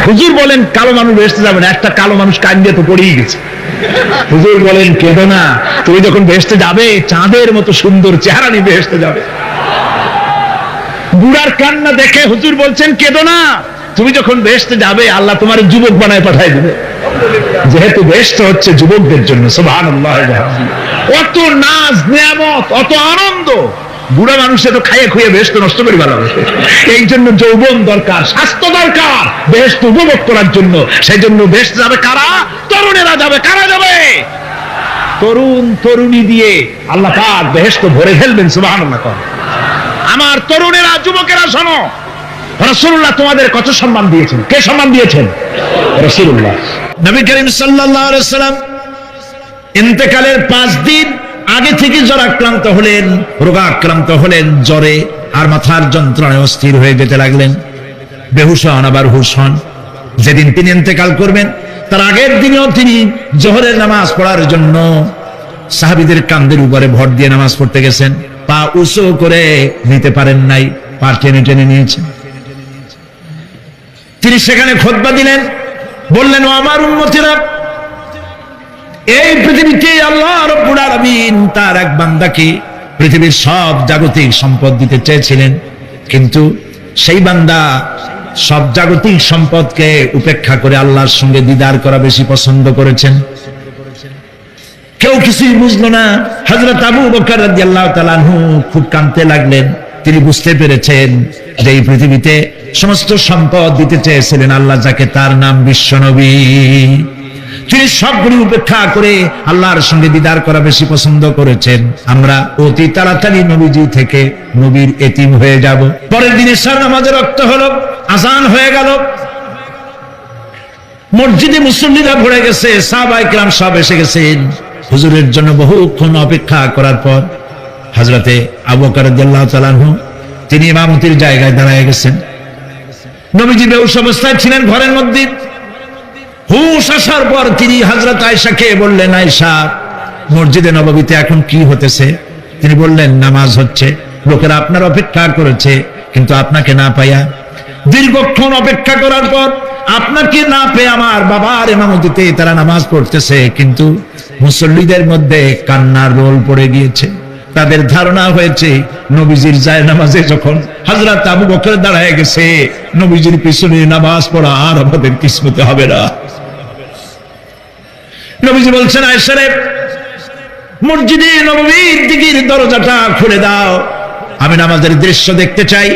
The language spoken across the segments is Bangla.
হুজুর বলেন কালো মানুষ বেহেশতে যাবে না, একটা কালো মানুষ কান্দিয়ে তো পড়েই গেছে। হুজুর বলেন কেঁদো না, তুমি যখন বেহেশতে যাবে চাঁদের মতো সুন্দর চেহারা নিয়ে বেহেশতে যাবে। বুড়ার কান্না দেখে হুজুর বলছেন কেঁদো না, তুমি যখন বেহেশতে যাবে আল্লাহ তোমার যুবক বানায় পাঠায় দেবে, যেহেতু বেহেশত হচ্ছে যুবকদের জন্য। সুবহানাল্লাহ। অত নাজ নিয়ামত, অত আনন্দ, বুড়া মানুষে তো খাইয়ে খুঁয়ে বেহেশত নষ্ট করে ভালোবাসে। এই জন্য যৌবন দরকার, স্বাস্থ্য দরকার বেহেশত উপভোগ করার জন্য। সেই জন্য বেহেশতে যাবে কারা? তরুণেরা যাবে। কারা যাবে? তরুণ তরুণী দিয়ে আল্লাহ পাক বেহেশত ভরে ফেলবেন। সুবহানাল্লাহ। আমার তরুণেরা, যুবকেরা শোনো, রাসূলুল্লাহ তোমাদের কত সম্মান দিয়েছেন। কে সম্মান দিয়েছেন? রাসূলুল্লাহ। নবী করিম সাল্লাল্লাহু আলাইহি ওয়াসাল্লাম ইন্তেকালের 5 দিন আগে থেকে জ্বরাক্রান্ত হলেন, রোগাক্রান্ত হলেন, জ্বরে আর মাথার যন্ত্রণায় অস্থির হয়ে যেতে লাগলেন। বেহুশ হন, আবার হুশ হন। যেদিন তিনি ইন্তেকাল করবেন তার আগের দিনেও তিনি জোহরের নামাজ পড়ার জন্য সাহাবীদের কাঁধের উপরে ভর দিয়ে নামাজ পড়তে গেছেন। পা উঁচু করে নিতে পারেন নাই, পা টেনে টেনে নিয়েছেন। তিনি সেখানে খুতবা দিলেন, বললেন, ও আমার উম্মতেরা, এই পৃথিবীতে আল্লাহ রাব্বুল আলামিন তার এক বান্দাকে পৃথিবীর সব জাগতিক সম্পদ দিতে চেয়েছিলেন, কিন্তু সেই বান্দা সব জাগতিক সম্পদকে উপেক্ষা করে আল্লাহর সঙ্গে দিদার করা বেশি পছন্দ করেছেন। কেউ কিছুই বুঝলো না। হযরত আবু বকর রাদিয়াল্লাহু তাআলা আনহু খুব কাঁদতে লাগলেন। তিনি বুঝতে পেরেছেন যে এই পৃথিবীতে সমস্ত সম্পদ দিতে চেয়েছিলেন আল্লাহ যাকে, তার নাম বিশ্বনবী। তিনি সবগুলি উপেক্ষা করে আল্লাহর সঙ্গে দিদার করা বেশি পছন্দ করেছেন। আমরা অতি তাড়াতাড়ি নবীজি থেকে নবীর এতিম হয়ে যাব। পরের দিন ইশার নামাজের রক্ত হলো, আযান হয়ে গেল, মসজিদে মুসল্লিরা ভরে গেছে, সাহাবায়ে কেরাম সব এসে গেছেন। হুজুরের জন্য বহুক্ষণ অপেক্ষা করার পর হযরতে আবু বকর রাদিয়াল্লাহু তাআলা আনহু তিনি ইমামতির জায়গায় দাঁড়ায় গেছেন। নবীজি বেহুশ অবস্থায় ছিলেন ঘরের মধ্যে। হুশ আসার পর তিনি হযরত আয়েশাকে বললেন, আয়েশা, মসজিদে নববীতে এখন কি হতেছে? তিনি বললেন, নামাজ হচ্ছে, লোকেরা আপনার অপেক্ষা করেছে, কিন্তু আপনাকে না পাইয়া দীর্ঘক্ষণ অপেক্ষা করার পর আপনাকে না পেয়ে আমার বাবার ইমামতিতে তারা নামাজ পড়তেছে, কিন্তু মুসল্লিদের মধ্যে কান্নার রোল পড়ে গিয়েছে। তাদের ধারণা হয়েছে নবীজির জায়নামাজে যখন হযরত আবু বকর দাঁড়ায় গেছে, নবীজির পিছনে নামাজ পড়া আর আমাদের কিসমতে হবে না। নবীজি বলছেন, আয়েশা রে, মসজিদে নববীর দিকের দরজাটা খুলে দাও, আমি নামাজের দৃশ্য দেখতে চাই।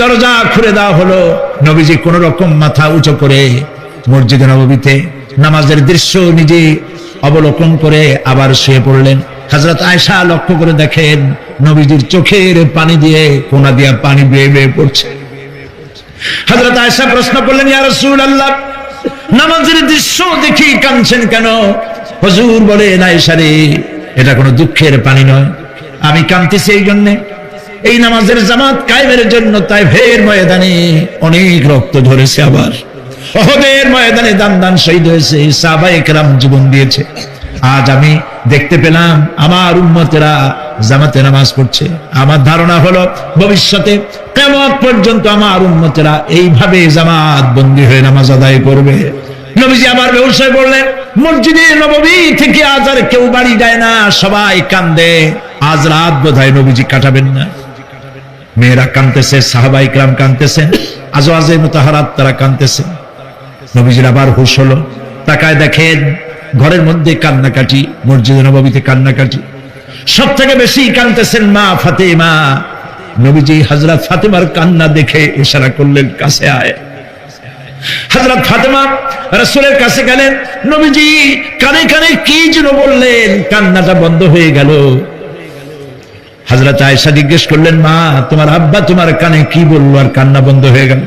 দরজা খুলে দেওয়া হলো। নবীজি কোন রকম মাথা উঁচু করে মসজিদে নববীতে নামাজের দৃশ্য নিজে অবলোকন করে আবার শুয়ে পড়লেন। হযরত আয়েশা লক্ষ্য করে দেখেন নবীজির চোখের পানি দিয়ে কোনা দিয়া পানি বেয়ে বেয়ে পড়ছে। হযরত আয়েশা প্রশ্ন করলেন, ইয়া রাসূলুল্লাহ, নামাজের দৃশ্য দেখি কাঁদছেন কেন? হুজুর বলেন, আয়েশা রে, এটা কোনো দুঃখের পানি নয়, আমি কাঁদতেছি এই জন্যে, এই নামাজের জামাত কায়েমের জন্য তায়েফের ময়দানে অনেক রক্ত ঝরেছে, আবার উহুদের ময়দানে দান দান শহীদ হয়েছে, সাহাবায়ে কেরাম জীবন দিয়েছে। আজ আমি দেখতে পেলাম আমার উম্মতেরা জামাতে নামাজ পড়ছে। আমার ধারণা হলো ভবিষ্যতে কিয়ামত পর্যন্ত আমার উম্মতেরা এইভাবে জামাত বন্দী হয়ে নামাজ আদায় করবে। নবীজি আবার বেহুশ হয়ে পড়লেন। মসজিদে নববী থেকে আজ আর কেউ বাড়ি যায় না, সবাই কান্দে। আজ রাত বোধহয় নবীজি কাটাবেন না। মেয়েরা কাঁদতেছে, সাহাবায়ে কেরাম কাঁদতেছেন, আজওয়াজে মুতাহারাত তারা কাঁদতেছে। নবীজির আবার হুঁশ হলো, তাকায় দেখেন ঘরের মধ্যে কান্নাকাটি, মসজিদে নববীতে কান্নাকাটি। সব থেকে বেশি কাঁদতেছেন মা ফাতেমা। নবীজি হযরত ফাতেমার কান্না দেখে ইশারা করলেন, কাছে আয়। হযরত ফাতেমা রাসূলের কাছে গেলেন। নবীজি কানে কানে কি যেন বললেন, কান্নাটা বন্ধ হয়ে গেল। হযরত আয়েশা জিজ্ঞেস করলেন, মা, তোমার আব্বা তোমার কানে কি বললো আর কান্না বন্ধ হয়ে গেল?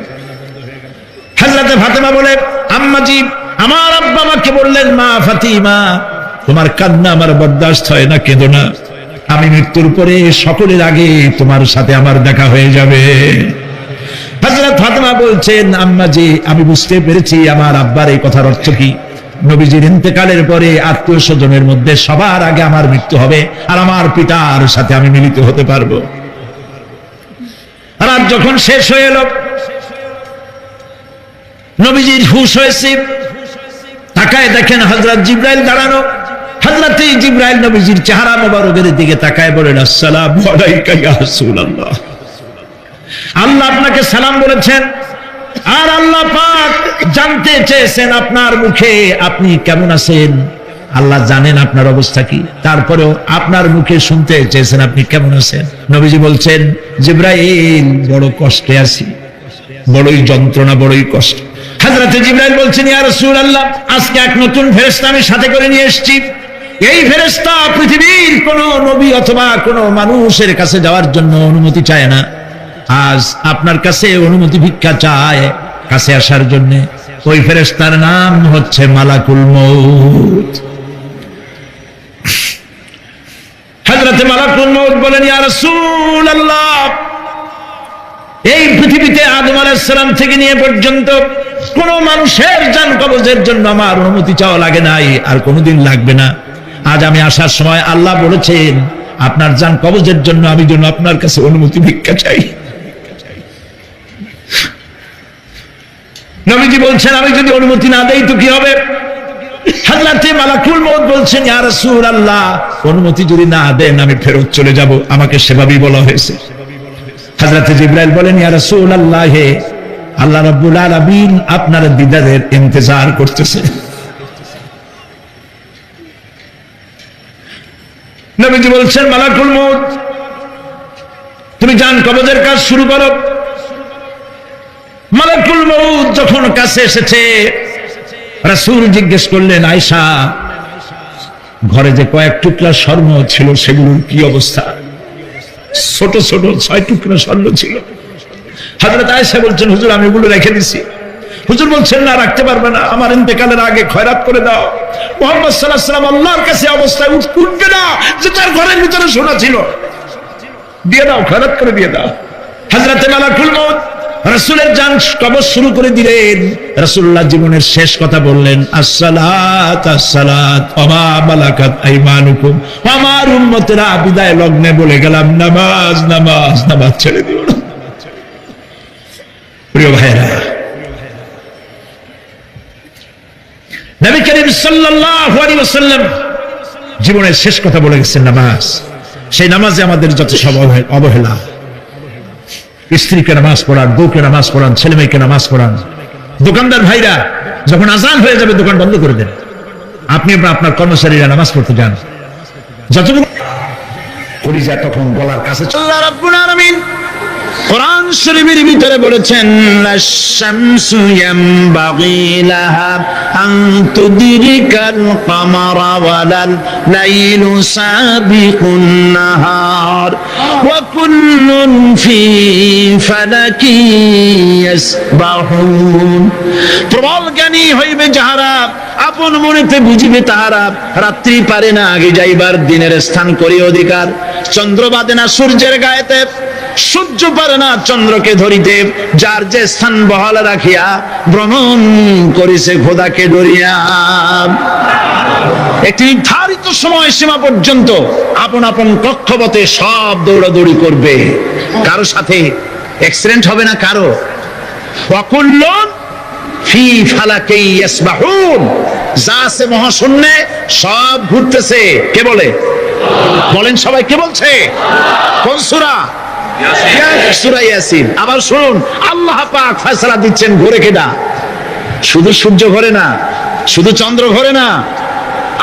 হযরত ফাতেমা বলে, আম্মাজি, আমার আব্বা আমাকে বললেন, মা ফাতিমা, তোমার কান্না আমার বরদাস্ত হয় না, কেঁদো না, আমি মৃত্যুর পরে সকলের আগে তোমার সাথে আমার দেখা হয়ে যাবে। হযরত ফাতেমা বলছেন, আম্মাজি, আমি বুঝতে পেরেছি আমার আব্বার এই কথার অর্থ কি। নবীজির ইন্তেকালের পরে আত্মীয় স্বজনের মধ্যে সবার আগে আমার মৃত্যু হবে, আর আমার পিতার সাথে আমি মিলিত হতে পারবো। রাত যখন শেষ হয়ে এলো, নবীজির হুঁশ হয়েছে, তাকায় দেখেন হযরত জিবরাইল দাঁড়ানো। হযরত জিবরাইল নবীজির চেহারা মোবারকের দিকে তাকায় বলেন, আসসালামু আলাইকা ইয়া রাসূলুল্লাহ। আল্লাহ আপনাকে সালাম বলেছেন, আর আল্লাহ পাক জানতে চেয়েছেন আপনার মুখে আপনি কেমন আছেন। আল্লাহ জানেন আপনার অবস্থা কি, তারপরেও আপনার মুখে শুনতে চেয়েছেন আপনি কেমন আছেন। নবীজি বলছেন, জিবরাইল বড় কষ্টে আছি, বড়ই যন্ত্রণা, বড়ই কষ্ট। হযরত জিবরাইল বলছেন, ইয়া রাসূলুল্লাহ, আজকে এক নতুন ফেরেশতা আমি সাথে করে নিয়ে এসেছি। এই ফেরেশতা পৃথিবীর কোন নবী অথবা কোন মানুষের কাছে যাওয়ার জন্য অনুমতি চায় না, আজ আপনার কাছে অনুমতি ভিক্ষা চায় কাছে আসার জন্য। ওই ফেরেশতার নাম হচ্ছে মালাকুল মউত। হযরত মালাকুল মউত বলেন, ইয়া রাসূলুল্লাহ, এই পৃথিবীতে আদম আলাইহিস সালাম থেকে নিয়ে পর্যন্ত কোন মানুষের জান কবজের জন্য আমার অনুমতি চাওয়া লাগে নাই, আর কোনোদিন লাগবে না। আজ আমি আসার সময় আল্লাহ বলেছেন আপনার জান কবজের জন্য আমি যেন আপনার কাছে অনুমতি ভিক্ষা চাই। নবীজি বলছেন, আমি যদি অনুমতি না দেই তো কি হবে? হযরত মালাকুল মউত বলছেন, ইয়া রাসূলুল্লাহ, অনুমতি যদি না দেন আমি ফেরত চলে যাব, আমাকে সেভাবেই বলা হয়েছে। হযরত জিবরাইল বলেন, ইয়া রাসূলুল্লাহ, আল্লাহ রাব্বুল আলামিন আপনার দিদারের ইন্তজার করতেছে। নবীজি বলছেন, মালাকুল মউত, তুমি জান কবজের কাজ শুরু করো। মালাকুল মউত যখন কাছে এসেছে, রাসূল জিজ্ঞেস করলেন, আয়েশা, ঘরে যে কয়েক টুকরা স্বর্ণ ছিল সেগুলোর কি অবস্থা? ছোট ছোট 6 টুকরা স্বর্ণ ছিল। হযরত আয়েশা বলছেন, হুজুর আমি এগুলো রেখে দিছি। হুজুর বলছেন, না, রাখতে পারবে না, আমার ইন্তেকালের আগে খয়রাত করে দাও। মুহাম্মদ সাল্লাল্লাহু আলাইহি ওয়াসাল্লাম আল্লাহর কাছে অবস্থায় উঠবে না যে তার ঘরের ভিতরে সোনা ছিল, দিয়ে দাও, খয়রাত করে দিয়ে দাও। হযরত মালাকুল মউত রাসূলের জান কবজ শুরু করে দিলেন। রাসূলুল্লাহ জীবনের শেষ কথা বললেন, আসসালাত আসসালাত ওয়া মা মালাকাত আইমানুকুম। আমার উম্মতেরা বিদায় লগ্নে বলে গেলাম, নামাজ নামাজ, নামাজ ছেড়ে দিও না। প্রিয় ভাইরা, নবী করিম সাল্লাল্লাহু আলাইহি ওয়াসাল্লাম জীবনের শেষ কথা বলে গেছেন নামাজ। সেই নামাজে আমাদের যত সব অবহেলা, স্ত্রীকে নামাজ পড়ান, বউকে নামাজ পড়ান, ছেলে মেয়েকে নামাজ পড়ান। দোকানদার ভাইরা যখন আজান হয়ে যাবে দোকান বন্ধ করে দেন, আপনি আপনার কর্মচারীরা নামাজ পড়তে যান। যতটুকু কলিজা তখন গলার কাছে। আল্লাহ রাব্বুল আলামিন কোরআন শরীফের ভিতরে বলেছেন, আশ-শামসু ইয়ামবাগি লাহা আন তুদরিকাল কামারা ওয়ালাল লাইলু সাবিকুন নাহার ওয়া কুল্লুন ফি ফালাকি ইয়াসবাহুন। প্রবল জ্ঞানী হইবে যাহারা, আপন মনেতে বুঝিবে তাহারা, রাত্রি পারে না আগে যাইবার, দিনের স্থান করি অধিকার। চন্দ্র বাদে না সূর্যের গায়েতে, সূর্য পারে না চন্দ্রকে ধরিতে, যার যে স্থান বহাল রাখিয়া ভ্রমণ করিছে খোদাকে ডরিয়া। একটি নির্ধারিত সময় সীমা পর্যন্ত আপন আপন কক্ষপথে সব দৌড়াদৌড়ি করবে, কারো সাথে অ্যাক্সিডেন্ট হবে না কারো। ওয়াকুল্লুন ফি ফালাকি ইয়াসবাহুন, যা আছে মহাশূন্যে সব ঘুরতেছে। কে বলে? বলেন সবাই, কে বলছে? কোন সূরা? সূরা ইয়াসিন। আবার শুনুন, আল্লাহ পাক ফয়সালা দিচ্ছেন, ঘোরে কেডা? শুধু সূর্য ঘোরে না, শুধু চন্দ্র ঘোরে না,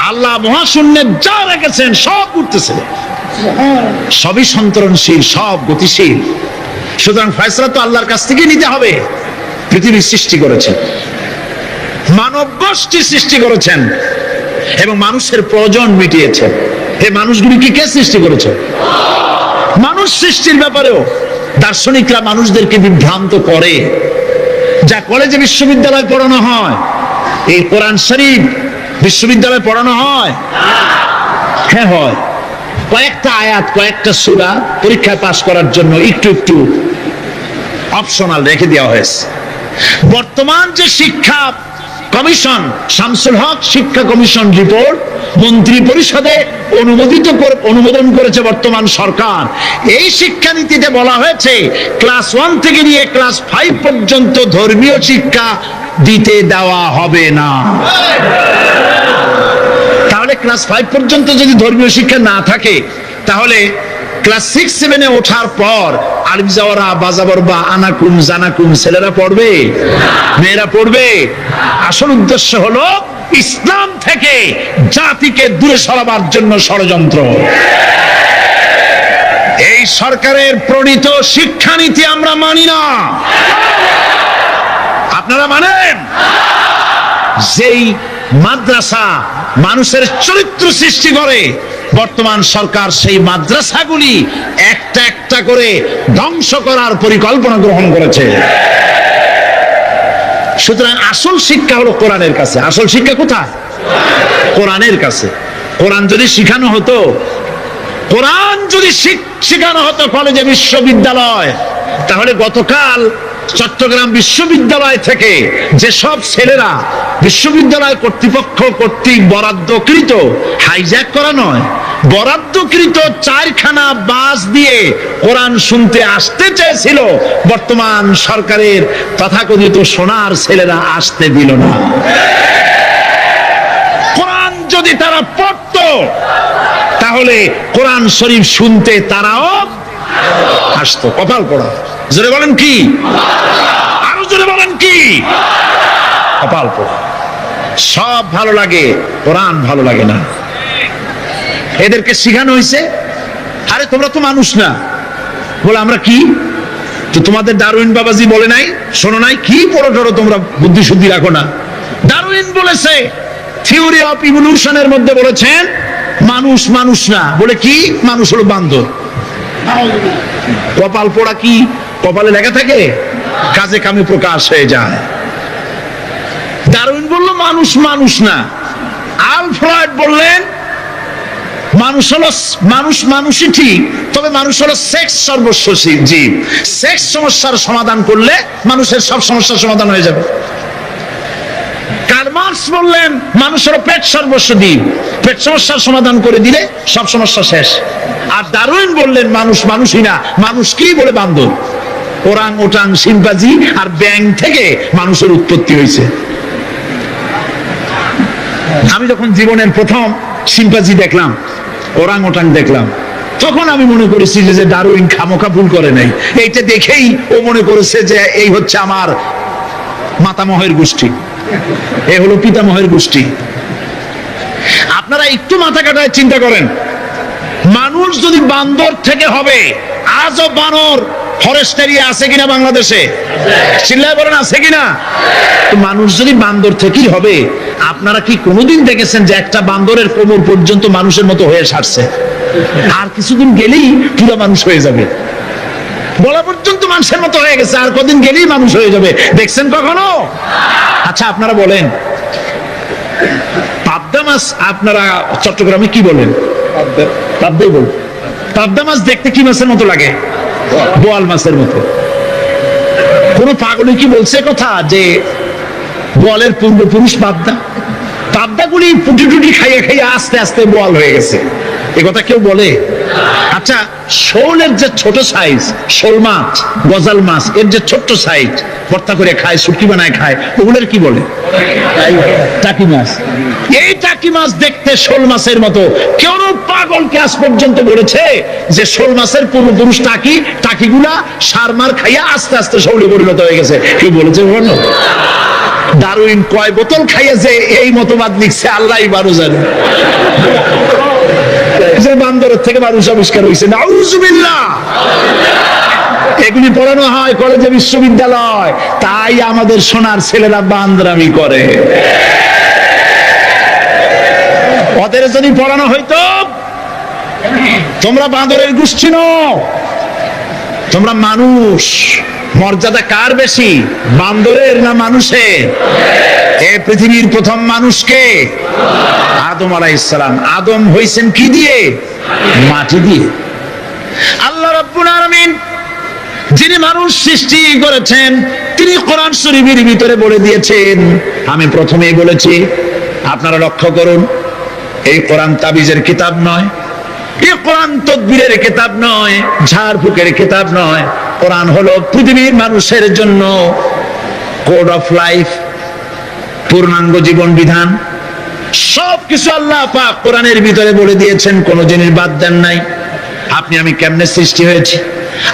আল্লাহ মহাশূন্যে যা রেখেছেন সব ঘুরতেছে, সবই সন্তরণশীল, সব গতিশীল। সুতরাং ফয়সালা তো আল্লাহর কাছ থেকে নিতে হবে। পৃথিবীর সৃষ্টি করেছেন, মানব গোষ্ঠী সৃষ্টি করেছেন এবং মানুষের প্রয়োজন মিটিয়েছেন। এই মানুষগুলিকে কে সৃষ্টি করেছে? মানুষ সৃষ্টির ব্যাপারেও দার্শনিকরা মানুষদেরকে বিভ্রান্ত করে। যা কলেজে বিশ্ববিদ্যালয় পড়ানো হয়, এই কোরআন শরীফ বিশ্ববিদ্যালয়ে পড়ানো হয়? হ্যাঁ হয়। কয়েকটা আয়াত, কয়েকটা সূরা পরীক্ষায় পাশ করার জন্য একটু একটু অপশনাল রেখে দেওয়া হয়েছে। বর্তমান যে শিক্ষা কমিশন, শামসুল হক শিক্ষা কমিশন রিপোর্ট মন্ত্রী পরিষদে অনুমোদন করেছে বর্তমান সরকার। এই শিক্ষানীতিতে বলা হয়েছে ক্লাস 1 থেকে নিয়ে ক্লাস 5 পর্যন্ত ধর্মীয় শিক্ষা দিতে দেওয়া হবে না। তাহলে ক্লাস 5 পর্যন্ত যদি ধর্মীয় শিক্ষা না থাকে, তাহলে ক্লাস 6-7 ওঠার পর আলিফ জাওরা বাজাবর বা আনাকুম জানাকুম ছেলেরা পড়বে, মেয়েরা পড়বে? আসল উদ্দেশ্য হলো ইসলাম থেকে জাতিকে দূরে সরাবার জন্য ষড়যন্ত্র। এই সরকারের প্রণীত শিক্ষানীতি আমরা মানি না। আপনারা মানেন? যেই মাদ্রাসা মানুষের চরিত্র সৃষ্টি করে, বর্তমান সরকার সেই মাদ্রাসাগুলি একটা একটা করে ধ্বংস করার পরিকল্পনা গ্রহণ করেছে। সুতরাং আসল শিক্ষা হলো কোরআনের কাছে। আসল শিক্ষা কোথায়? কোরআনের কাছে। কোরআন যদি শিখানো হতো, কোরআন যদি শিখানো হতো কলেজে, বিশ্ববিদ্যালয়, তাহলে গতকাল চট্টগ্রাম বিশ্ববিদ্যালয় থেকে যেসব ছেলেরা বিশ্ববিদ্যালয় কর্তৃপক্ষ কর্তৃক বরাদ্দকৃত, হাইজ্যাক করা নয়, বরাদ্দকৃত 4খানা বাস দিয়ে কোরআন শুনতে আসতে চেয়েছিল, বর্তমান সরকারের তথাকথিত সোনার ছেলেরা আসতে দিল না। কোরআন যদি তারা পড়তো, তাহলে কোরআন শরীফ শুনতে তারাও আসতো। কপাল পড়া। জোরে বলেন কি? আরো জোরে বলেন কি? কপাল পড়া। সব ভালো লাগে, কোরআন ভালো লাগে না। এদেরকে শিখানো হয়েছে, আরে তোমরা তো মানুষ না। বলে আমরা কি? তো তোমাদের ডারউইন বাবাজি বলে নাই, শোনো নাই? কি পড়ো টড়ো তোমরা, বুদ্ধি শুদ্ধি রাখো না। ডারউইন বলেছে, থিওরি অফ ইভলিউশনের মধ্যে বলেছেন মানুষ মানুষ না। বলে কি? মানুষ হলো বান্দর। কপাল পোড়া। কি কপালে লেখা থাকে? কাজে কামে প্রকাশ হয়ে যায়। ডারউইন বলল মানুষ মানুষ না। আলফ্রেড বললেন মানুষ হলো মানুষই ঠিক, তবে মানুষ হলো সেক্স সর্বস্ব জীব। সেক্স সমস্যার সমাধান করলে মানুষের সব সমস্যার সমাধান হয়ে যাবে। কার্ল মার্কস বললেন মানুষ হলো পেট সর্বস্ব জীব, পেট সমস্যার সমাধান করে দিলে সব সমস্যা শেষ। আর ডারউইন বললেন মানুষ মানুষই না, মানুষ কি? বলে বান্দর। ওরাং ওটাং শিম্পাঞ্জি আর ব্যাং থেকে মানুষের উৎপত্তি হয়েছে। আমি যখন জীবনের প্রথম শিম্পাঞ্জি দেখলাম, ওরাং ওটাং দেখলাম, তখন আমি মনে করেছি যে ডারউইন খামোখা ভুল করে নাই। এইটা দেখেই ও মনে করেছে যে এই হচ্ছে আমার মাতামহের গোষ্ঠী, এ হলো পিতামহের গোষ্ঠী। আপনারা একটু মাথা কাটায় চিন্তা করেন, মানুষ যদি বান্দর থেকে হবে, আজও বানর ফরেস্ট এরিয়া আছে কিনা বাংলাদেশে? চিল্লায় বলেন আছে কিনা? তো মানুষ যদি বান্দর থেকেই হবে, আপনারা কি কোনোদিন দেখেছেন যে একটা বান্দরের কোমর পর্যন্ত মানুষের মতো হয়ে সারছে? আর কিছুদিন গেলেই পুরো মানুষ হয়ে যাবে। বলা পর্যন্ত মানুষের মতো হয়ে গেছে, আর কদিন গেলেই মানুষ হয়ে যাবে। দেখছেন কখনো? আচ্ছা আপনারা বলেন, পাবদা মাছ আপনারা চট্টগ্রামে কি বলেন? পাবদাই বলেন। পাবদা মাছ দেখতে কি মাছের মতো লাগে? বোয়াল মাছের মতো। কোন পাগলে কি বলছে কথা যে বোয়ালের পূর্বপুরুষ পাবদা? পাবদাগুলি পুটি টুটি খাইয়ে খাইয়ে আস্তে আস্তে বোয়াল হয়ে গেছে, এ কথা কেউ বলে? আচ্ছা শোলের যে ছোট সাইজ, শোল মাছ, গজাল মাছ, এর যে ছোট্ট সাইজ ভর্তা করে খায়, শুটকি বানায় খায়, ওগুলোর কি বলে? টাকি মাছ। এই টাকি মাছ দেখতে শোল মাছের মতো। কেউ পাগলকে আজ পর্যন্ত বলেছে যে শোল মাছের পূর্বপুরুষ টাকি, টাকিগুলা সার মার খাইয়া আস্তে আস্তে শোলে পরিণত হয়ে গেছে? কেউ বলেছে বলো? ডারউইন কয় বোতল খাইয়া যে এই মতবাদ লিখছে আল্লাহই ভালো জানে। যে বান্দরের থেকে মানুষ আবিষ্কার হয়েছে, নাউজুবিল্লাহ। এগুলি পড়ানো হয় কলেজে, বিশ্ববিদ্যালয়, তাই আমাদের সোনার ছেলেরা বান্দরামি করে। ওদের যদি পড়ানো হইতো তোমরা বান্দরের গোষ্ঠী নও, তোমরা মানুষ। মর্যাদা কার বেশি, বান্দরের না মানুষের? এই পৃথিবীর প্রথম মানুষকে আদম আলাইহিস সালাম। আদম হইছেন কি দিয়ে? মাটি দিয়ে। আল্লাহ রাব্বুল আলামিন যিনি মানুষ সৃষ্টি করেছেন তিনি কোরআন শরীফের ভিতরে বলে দিয়েছেন। আমি প্রথমেই বলেছি, আপনারা লক্ষ্য করুন, এই কোরআন তাবিজের কিতাব নয়, এই কোরআন তদবিরের কিতাব নয়, ঝাড়ফুঁকের কিতাব নয়। কোরআন হলো পৃথিবীর মানুষের জন্য কোড অফ লাইফ, পূর্ণাঙ্গ জীবন বিধান। সবকিছু আল্লাহ পাক কোরআনের ভিতরে বলে দিয়েছেন, কোন জিনিস বাদ দেন নাই। আপনি আমি কেমনে সৃষ্টি হয়েছি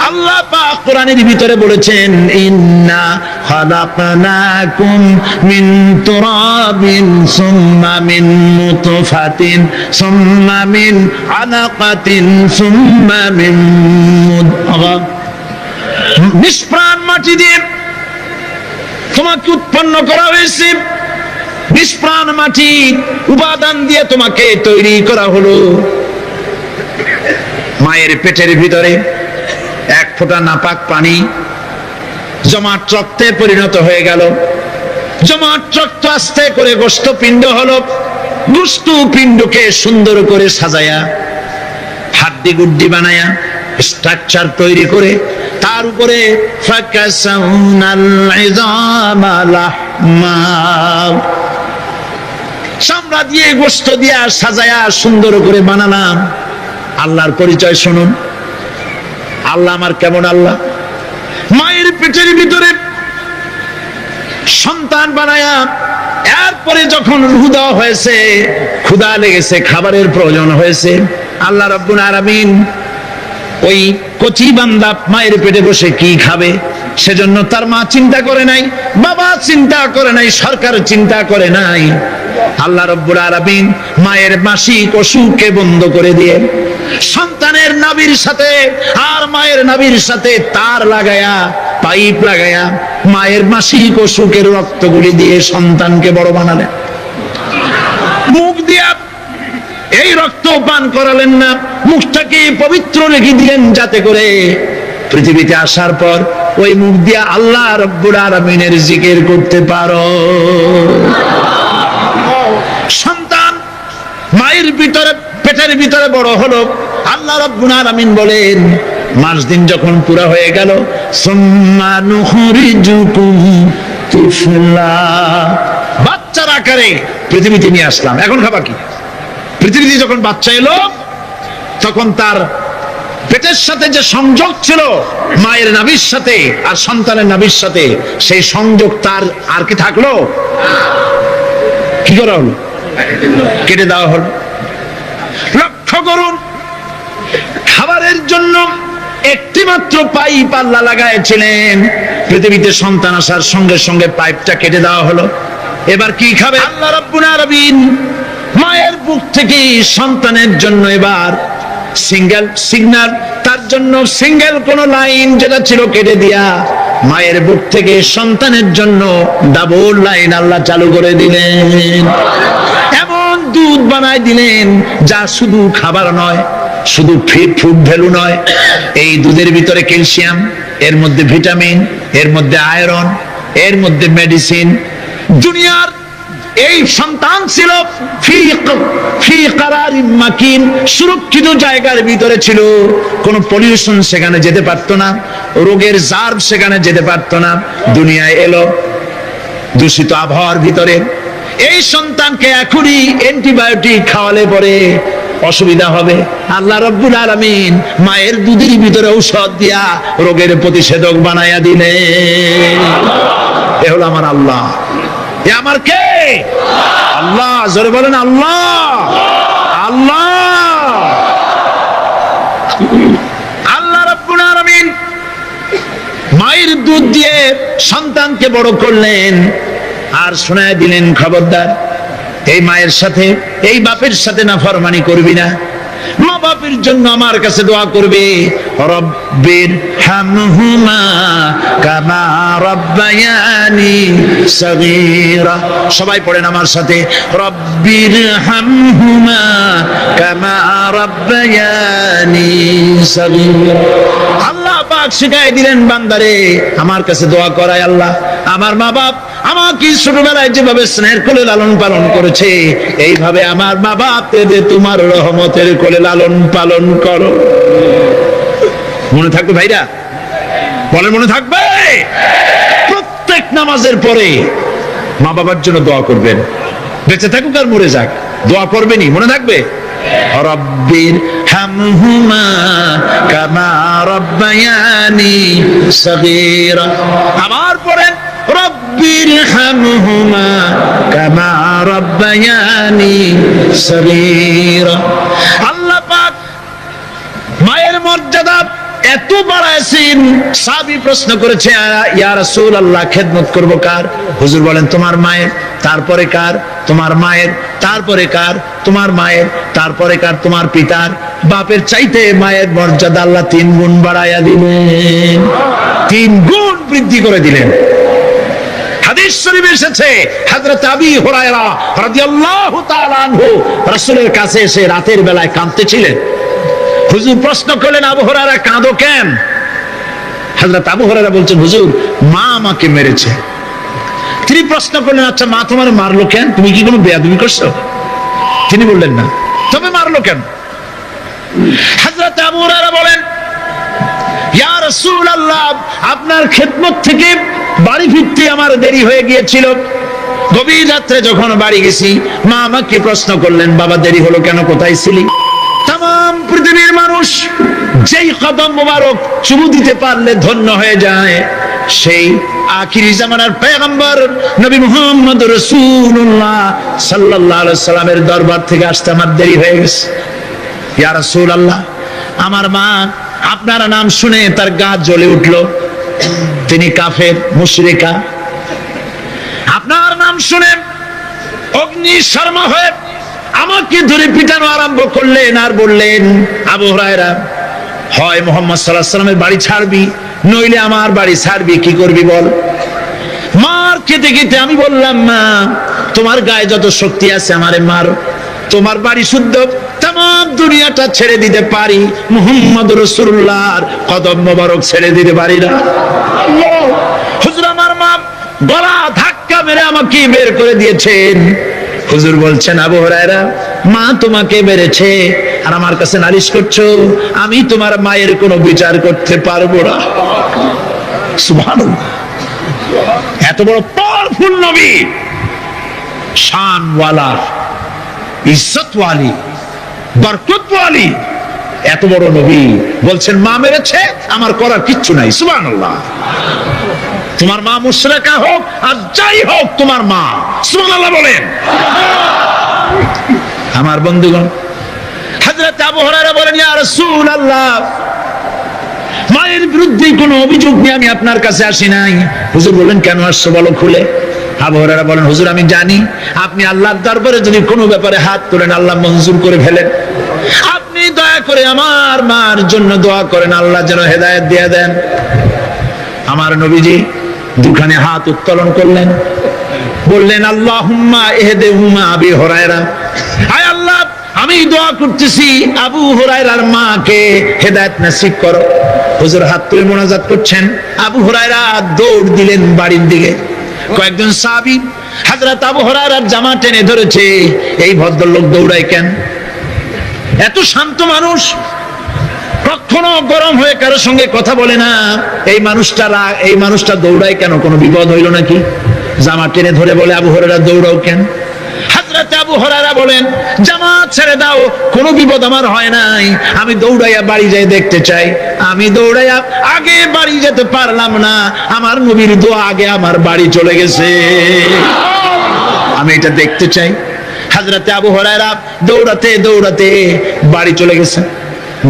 আল্লাহ পাক কোরআনের ভিতরে বলেছেন, ইন্না খালাকনাকুম মিন তুরাবিন সুম্মা মিন নুতফাতিন সুম্মা মিন আলাকাতিন সুম্মা মিন মুদগা। নিষ্প্রাণ মাটি দিয়ে তোমাকে উৎপন্ন করা হয়েছে, নিষ্প্রাণ মাটি উপাদান দিয়ে তোমাকে তৈরি করা হলো। মায়ের পেটের ভিতরে এক ফোঁটা নাপাক পানি জমাট রক্তে পরিণত হয়ে গেল, জমাট রক্ত আস্তে করে গোস্ত পিণ্ড হলো, গোস্ত পিণ্ডকে সুন্দর করে সাজায়া হাড্ডি গুড্ডি বানায়া স্ট্রাকচার তৈরি করে তার উপরে চামড়া দিয়ে গোস্ত দিয়া সাজায়া সুন্দর করে বানালাম। আল্লাহর পরিচয় শুনুন, আল্লাহ আমার কেমন আল্লাহ। মায়ের পেটের ভিতরে সন্তান বানায়া এরপরে যখন রূহ দেওয়া হয়েছে, ক্ষুধা লেগেছে, খাবারের প্রয়োজন হয়েছে, আল্লাহ রাব্বুল আলামিন ওই কচি বান্দা মায়ের পেটে বসে কি খাবে সেজন্য তার মা চিন্তা করে নাই, বাবা চিন্তা করে নাই, সরকার চিন্তা করে নাই। আল্লাহ রাব্বুল আলামিন মায়ের মাসিক অসুখকে বন্ধ করে দিয়ে সন্তানের নাভির সাথে আর মায়ের নাভির সাথে তার লাগায়া, পাইপ লাগায়া মায়ের মাসিক অসুখের রক্তগুলি দিয়ে সন্তানকে বড় বানালেন। মুখ দিয়া এই রক্ত পান করালেন না, মুখটাকে পবিত্র রেখে দিলেন যাতে করে পৃথিবীতে আসার পর ওই মুখ দিয়া আল্লাহ রাব্বুল আলামিনের জিকির করতে পারো। সন্তান মায়ের ভিতরে পেটের ভিতরে বড় হলো, আল্লাহ রাব্বুল আলামিন বলেন মাস দিন যখন পুরা হয়ে গেল, সুম্মা নুখরিজুকুম তিফলা, বাচ্চার আকারে পৃথিবীতে নিয়ে আসলাম। এখন খাবার কি? পৃথিবীতে যখন বাচ্চা এলো তখন তার পেটের সাথে যে সংযোগ ছিল মায়ের নাভির সাথে আর সন্তানের নাভির সাথে, সেই সংযোগ তার আর কি থাকলো? কি করা হলো? কেটে দেওয়া হলো। লক্ষ্য করুন, খাবারের জন্য একটি মাত্র পাইপ আল্লাহ লাগাইছিলেন, পৃথিবীতে সন্তান আসার সঙ্গে সঙ্গে পাইপটা কেটে দেওয়া হলো। এবার কি খাবে? আল্লাহ রাব্বুল আলামিন মায়ের বুক থেকে সন্তানের জন্য এবার সিঙ্গেল সিগন্যাল, তার জন্য সিঙ্গেল কোন লাইন যেটা ছিল কেটে দিয়া মায়ের বুক থেকে সন্তানের জন্য ডাবল লাইন আল্লাহ চালু করে দিলেন। এমন দুধ বানাই দিলেন যা শুধু খাবার নয়, শুধু ফুড ভ্যালু নয়, এই দুধের ভিতরে ক্যালসিয়াম, এর মধ্যে ভিটামিন, এর মধ্যে আয়রন, এর মধ্যে মেডিসিন। দুনিয়ার এই সন্তান ছিল ফি কারারিন মাকিন, সুরক্ষিত জায়গার ভিতরে ছিল, কোনো পলিউশন সেখানে যেতে পারতো না, রোগের জার্ম সেখানে যেতে পারতো না। দুনিয়ায় এলো দূষিত আবহাওয়ার ভিতরে, এই সন্তানকে এখনই অ্যান্টিবায়োটিক খাওয়ালে পরে অসুবিধা হবে। আল্লাহ রাব্বুল আলামিন মায়ের দুধের ভিতরে ঔষধ দিয়া রোগের প্রতিষেধক বানায়া দিলেন। এ হলো আমার আল্লাহ। এ আমার কে? আল্লাহ। জোরে বলেন আল্লাহ। আল্লাহ আল্লাহ রাব্বুল আলামিন মায়ের দুধ দিয়ে সন্তানকে বড় করলেন আর শোনায় দিলেন, খবরদার এই মায়ের সাথে, এই বাপের সাথে নাফরমানি করবি না। মা বাপের জন্য আমার কাছে দোয়া করবে, রব্বির হামহুমা কামা রাব্বায়ানি সগীরা। সবাই পড়েন আমার সাথে, রব্বির হামহুমা কামা রাব্বায়ানি সগীরা। আল্লাহ পাক শিখাই দিলেন বান্দারে আমার কাছে দোয়া করায়, আল্লাহ আমার মা বাপ আমাকে ছোটবেলায় যেভাবে স্নেহের কোলে লালন পালন করেছে, এইভাবে আমার মা বাপ তোমার রহমতের কোলে লালন পালন করো। মনে থাকবে ভাইরা? বলে মনে থাকবে? প্রত্যেক নামাজের পরে মা বাবার জন্য দোয়া করবেন, বেঁচে থাকুক আর মরে যাক, দোয়া করবেনই, মনে থাকবে? রব্বির হামহুমা কামা রব্বায়ানি সগীরা। আবার পড়েন রব্বির হামহুমা কামা রব্বায়ানি সগীরা। আল্লাহ পাক মায়ের মর্যাদা এত বাড়াইছেন, সাহাবী প্রশ্ন করেছে ইয়া রাসূলুল্লাহ খেদমত করব কার? হুজুর বলেন তোমার মায়ের, তারপরে কার? তোমার মায়ের, তারপরে কার? তোমার মায়ের, তারপরে কার? তোমার পিতার। বাপের চাইতে মায়ের মর্যাদা আল্লাহ 3 গুণ বাড়াইয়া দিলেন, 3 গুণ বৃদ্ধি করে দিলেন। হাদিস শরীফে এসেছে হযরত আবী হুরায়রা রাদিয়াল্লাহু তাআলা আনহু রাসূলের কাছে এসে রাতের বেলায় কাঁদতেছিলেন। হুজুর প্রশ্ন করলেন আবু হুরায়রা কাঁদো কেন? হযরত আবু হুরায়রা বলছেন হুজুর মা আমাকে মেরেছে। তিনি প্রশ্ন করলেন আচ্ছা মা তোমার মারলো কেন? তুমি কি কোনো বেয়াদবি করছো? তিনি বললেন না। তবে মারলো কেন? হযরত আবু হুরায়রা বলেন ইয়া রাসূলুল্লাহ আপনার খেদমত থেকে বাড়ি ফিরতে আমার দেরি হয়ে গিয়েছিল। গভীর রাত্রে যখন বাড়ি গেছি মা আমাকে প্রশ্ন করলেন বাবা দেরি হলো কেন, কোথায় ছিলি? তাম পৃথিবীর মানুষ যেই কদম মোবারক চুমু দিতে পারলে ধন্য হয়ে যায়, সেই আখিরি জামানার পয়গম্বর নবী মুহাম্মদ রাসূলুল্লাহ সাল্লাল্লাহু আলাইহি সাল্লামের দরবার থেকে আসতে আমার দেরি হয়ে গেছে। ইয়া রাসূলুল্লাহ আমার মা আপনার নাম শুনে তার গা জ্বলে উঠলো, তিনি কাফের মুশরিকা। আপনার নাম শুনে অগ্নি শর্মা হয়ে আমাকে ধরে পিটানো আরম্ভ করলেন আর বললেন আবু হুরায়রা হয় মুহাম্মদ সাল্লাল্লাহু আলাইহি সাল্লামের বাড়ি ছাড়বি নইলে আমার বাড়ি ছাড়বি, কি করবি বল? মার খেতে খেতে আমি বললাম মা তোমার গায়ে যত শক্তি আছে আমারে মার, তোমার বাড়ি শুদ্ধ তাম দুনিয়াটা ছেড়ে দিতে পারি, মুহাম্মদ রাসূলুল্লাহর কদম মোবারক ছেড়ে দিতে পারি না। হুজুর আমার মা গলা ধাক্কা মেরে আমাকে বের করে দিয়েছেন। হুজুর বলছেন আবু হুরায়রা মা তোমাকে মেরেছে আর আমার কাছে নালিশ করছো, আমি তোমার মায়ের কোনো বিচার করতে পারবো না। সুবহানাল্লাহ, এত বড় পাওয়ারফুল নবী, শানওয়ালা, ইজ্জতওয়ালি, বরকতওয়ালি, এত বড় নবী বলছেন মা মেরেছে আমার করার কিচ্ছু নাই। সুবহানাল্লাহ। তোমার মা মুশরিকা হোক আর যাই হোক তোমার মা, সুবহানাল্লাহ বলেন। আমার বন্ধুগণ হযরত আবু হুরায়রা বলেন ইয়া রাসূলুল্লাহ মায়ের বিরুদ্ধে কোনো অভিযোগ নিয়ে আমি আপনার কাছে আসি নাই। হুজুর বলেন কেন আসছো বলো খুলে। আবু হুরায়রা বলেন হুজুর আমি জানি আপনি আল্লাহর দরবারে যদি কোনো ব্যাপারে হাত তোলেন আল্লাহ মঞ্জুর করে ফেলেন, আপনি দয়া করে আমার মার জন্য দোয়া করেন আল্লাহ যেন হেদায়েত দিয়ে দেন। আমার নবীজি দুখানে হাত উত্তোলন করলেন, বললেন আল্লাহুম্মা ইহদিহুমা আবি হুরায়রা, আয় আল্লাহ আমি দোয়া করতেছি আবু হুরায়রার মাকে হেদায়েত নসিব করো। হুজুর হাত তুলে মোনাজাত করছেন, আবু হুরায়রা দৌড় দিলেন বাড়ির দিকে। কয়েকজন সাহাবী হযরত আবু হুরায়রার জামা টেনে ধরেছে, এই ভদ্রলোক দৌড়ায় কেন? এত শান্ত মানুষ, কখনো গরম হয়ে কারোর সঙ্গে কথা বলে না, এই মানুষটা দৌড়ায় কেন? কোনো বিপদ হইল নাকি? জামা টেনে ধরে বলে আবু হুরায়রা দৌড়াও কেন? হযরত আবু হুরায়রা বলেন জামা ছেড়ে দাও, কোনো বিপদ আমার হয় নাই, আমি দৌড়াইয়া বাড়ি যাই দেখতে চাই। আমি দৌড়াইয়া আগে বাড়ি যেতে পারলাম না, আমার নবীর দোয়া আগে আমার বাড়ি চলে গেছে, আমি এটা দেখতে চাই। হযরত আবু হুরায়রা দৌড়াতে দৌড়াতে বাড়ি চলে গেছে।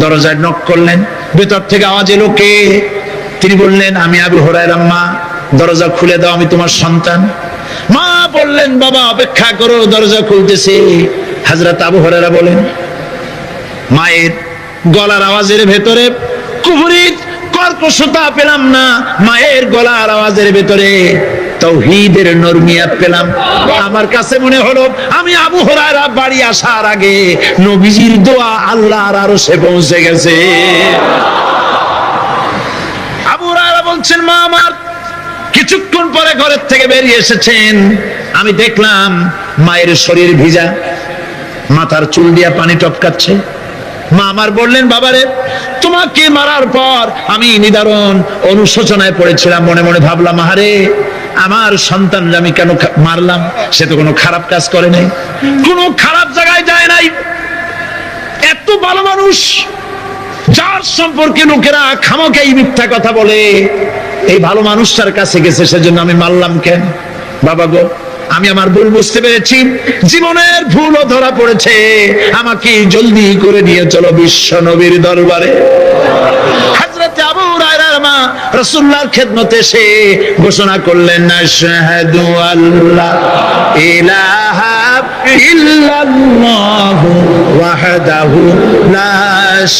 দরজায় নক করলেন, ভেতর থেকে আওয়াজ এলো কে? তিনি বললেন আমি আবু হুরায়রা, মা দরজা খুলে দাও, আমি তোমার সন্তান। মা বললেন বাবা অপেক্ষা করো, দরজা খুলতেছে। হযরত আবু হুরায়রা বলেন মায়ের গলার আওয়াজের ভেতরে কুফরি কর্কশতা পেলাম না, মায়ের গলার আওয়াজের ভেতরে তাওহীদের নরমিয়াত পেলাম। আমার কাছে মনে হলো আমি আবু হুরায়রা বাড়ি আসার আগে নবীজির দোয়া আল্লাহর আরশে পৌঁছে গেছে। আবু হুরায়রা বলছেন মা আমার কিছুক্ষণ পরে ঘরের থেকে বেরিয়ে এসেছেন, আমি দেখলাম মায়ের শরীর ভিজা, মাথার চুল দিয়া পানি টপকাচ্ছে, মা আমার বললেন, বাবারে তোমাকে মারার পর আমি নিদারুণ অনুশোচনায় পড়েছিলাম, মনে মনে ভাবলাম, আহারে আমার সন্তানরা আমি কেন মারলাম? সে তো কোনো খারাপ কাজ করে নাই, কোনো খারাপ জায়গায় যায় নাই, এত ভালো মানুষ যার সম্পর্কে লোকেরা খামোখাই মিথ্যা কথা বলে, এই ভালো মানুষটার কাছে গেছে, সেজন্য আমি মারলাম কেন? বাবা গো, আমি আমার ভুল বুঝতে পেরেছি, জীবনের ভুলও ধরা পড়েছে, আমাকে জলদি করে নিয়ে চলো বিশ্ব নবীর দরবারে। হযরত আবু হুরায়রার মা রাসূলুল্লাহর খেদমতে এসে ঘোষণা করলেন, আশহাদু আল্লা ইলাহা ইল্লাল্লাহু ওয়াহদাহু লা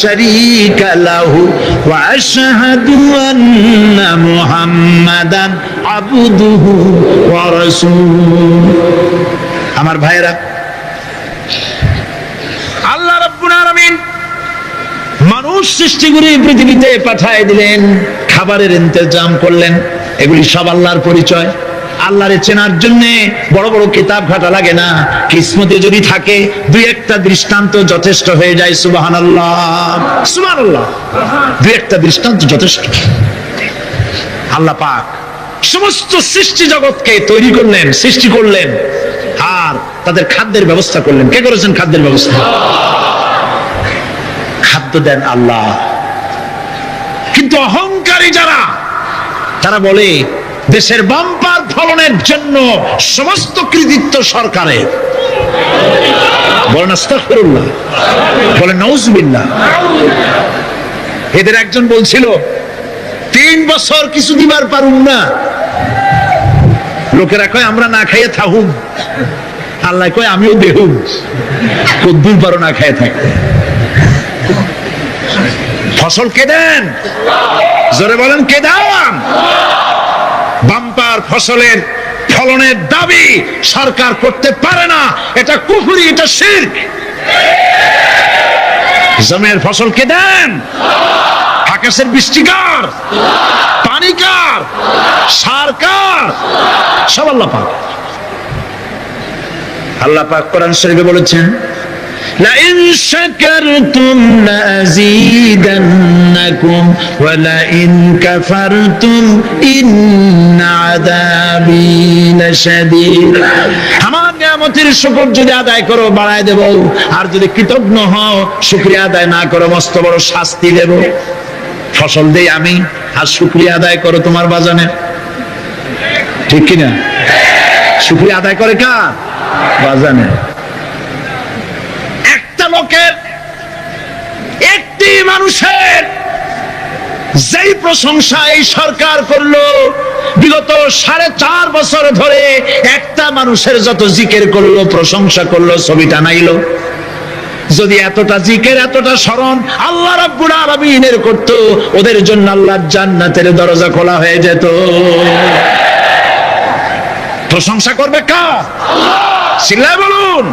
শারীকা লাহু ওয়া আশহাদু আন্না মুহাম্মাদান আবদুহু ওয়া রাসূলুহু। আমার ভাইরা, আল্লাহ রাব্বুল আলামিন মানুষ সৃষ্টি করে পৃথিবীতে পাঠিয়ে দিলেন, খাবারের ইন্তজাম করলেন, এগুলি সব আল্লাহর পরিচয়। আল্লাহরে চেনার জন্য বড় বড় কিতাব ঘাটা লাগে না, কিসমতে যদি থাকে দুই একটা দৃষ্টান্ত যথেষ্ট হয়ে যায়। সুবহানাল্লাহ, সুবহানাল্লাহ, দুই একটা দৃষ্টান্ত যথেষ্ট। আল্লাহ পাক সমস্ত সৃষ্টি জগৎকে তৈরি করলেন, সৃষ্টি করলেন, আর তাদের খাদ্যের ব্যবস্থা করলেন। কে করেছেন খাদ্যের ব্যবস্থা? খাদ্য দেন আল্লাহ। কিন্তু অহংকারী যারা, তারা বলে দেশের বাম্পার ফলনের জন্য সমস্ত কৃতিত্ব সরকারের। বলেন আস্তাগফিরুল্লাহ, বলেন নাউজুবিল্লাহ। এদের একজন বলছিল 3 বছর কিছু দিবার পারুম না, লোকেরা কয় আমরা না খাইয়ে থাকুম, আল্লাহ কয় আমিও দেহুম, কদ্দুর পারো না খাইয়ে থাকতে। ফসল কে দেন? জোরে বলেন, কে দেন? বাম্পার ফসলের ফলনের দাবি সরকার করতে পারে না, এটা কুফরি, এটা শিরক। জমির ফসল কে দেন? আকাশের বৃষ্টি কার? পানি কার? সার কার? সব আল্লাহ পাক। আল্লাহ পাক কোরআন শরীফে বলেছেন, لئن شكرتم لأزيدنكم ولئن كفرتم إن عذابي لشديد। আমার নিয়ামতের শুকর যদি আদায় করো বাড়ায় দেব, আর যদি কৃতজ্ঞ হও শুকরিয়া আদায় না করো মস্ত বড় শাস্তি দেব। ফসল দেই আমি, আর শুকরিয়া আদায় করো তোমার বাজানে, ঠিক কিনা? শুকরিয়া আদায় করে কার? বাজানে। লোকের, একটি মানুষের যেই প্রশংসা এই সরকার করলো, বিগত 4.5 বছর ধরে একটা মানুষের যত জিকির করলো, প্রশংসা করলো, ছবিটা নাইলো। যদি এতটা জিকির, এতটা স্মরণ আল্লাহ রাব্বুল আলামিনের করত, ওদের জন্য আল্লাহর জান্নাতের দরজা খোলা হয়ে যেত। প্রশংসা করবে কার? চিল্লায় বলুন,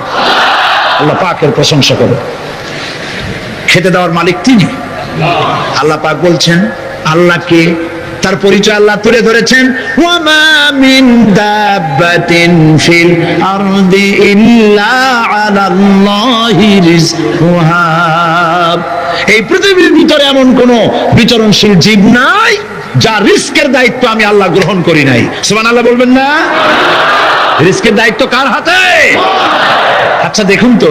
আল্লাহ পাকের প্রশংসা করো। খেতে দেওয়ার মালিক তিনি। আল্লাহ পাক বলছেন, আল্লাহকে, তার পরিচয় আল্লাহ তুলে ধরেছেন, ওয়ামা মিন দাব্বাতিন ফিল আরদি ইল্লা আলাল্লাহি রিজকুহা। এই পৃথিবীর ভিতরে এমন কোন বিচরণশীল জীব নাই যার রিস্কের দায়িত্ব আমি আল্লাহ গ্রহণ করি নাই। সুবহানাল্লাহ বলবেন না? রিস্কের দায়িত্ব কার হাতে? আচ্ছা দেখুন তো,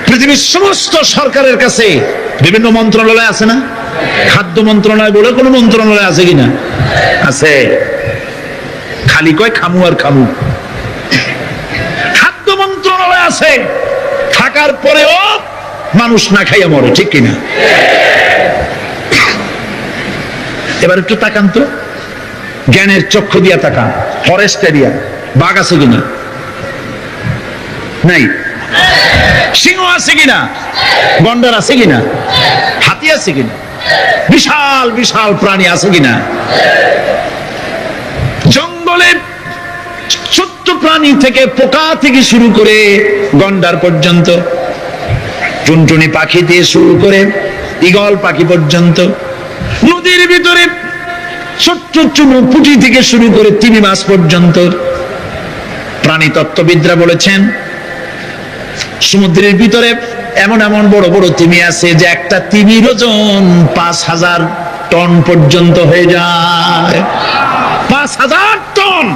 পৃথিবীর সমস্ত সরকারের কাছে বিভিন্ন মন্ত্রণালয় আছে না? খাদ্য মন্ত্রণালয় বলে কোনো মন্ত্রণালয় আছে কিনা? আছে। খালি কয় খামু আর খামু। খাদ্য মন্ত্রণালয় আছে, থাকার পরেও মানুষ না খাইয়া মরে, ঠিক কিনা? এবার একটু তাকান তো, জ্ঞানের চক্ষু দিয়া তাকান, ফরেস্ট এরিয়া, বাঘ আছে কিনা? নাই। সিংহ আছে কিনা? গন্ডার আছে কিনা? হাতি আছে কিনা? বিশাল বিশাল প্রাণী আছে কিনা? জঙ্গলে ছোট্ট প্রাণী থেকে, পোকা থেকে শুরু করে গন্ডার পর্যন্ত, টুনটুনি পাখি দিয়ে শুরু করে ঈগল পাখি পর্যন্ত, নদীর ভিতরে ছোট্ট চুনো পুঁটি থেকে শুরু করে তিমি মাছ পর্যন্ত। প্রাণী তত্ত্ববিদরা বলেছেন, সমুদ্রের ভিতরে এমন এমন বড় বড় তিমি আছে যে একটা তিমির ওজন 5000 টন পর্যন্ত হয়ে যায়। 5000 টন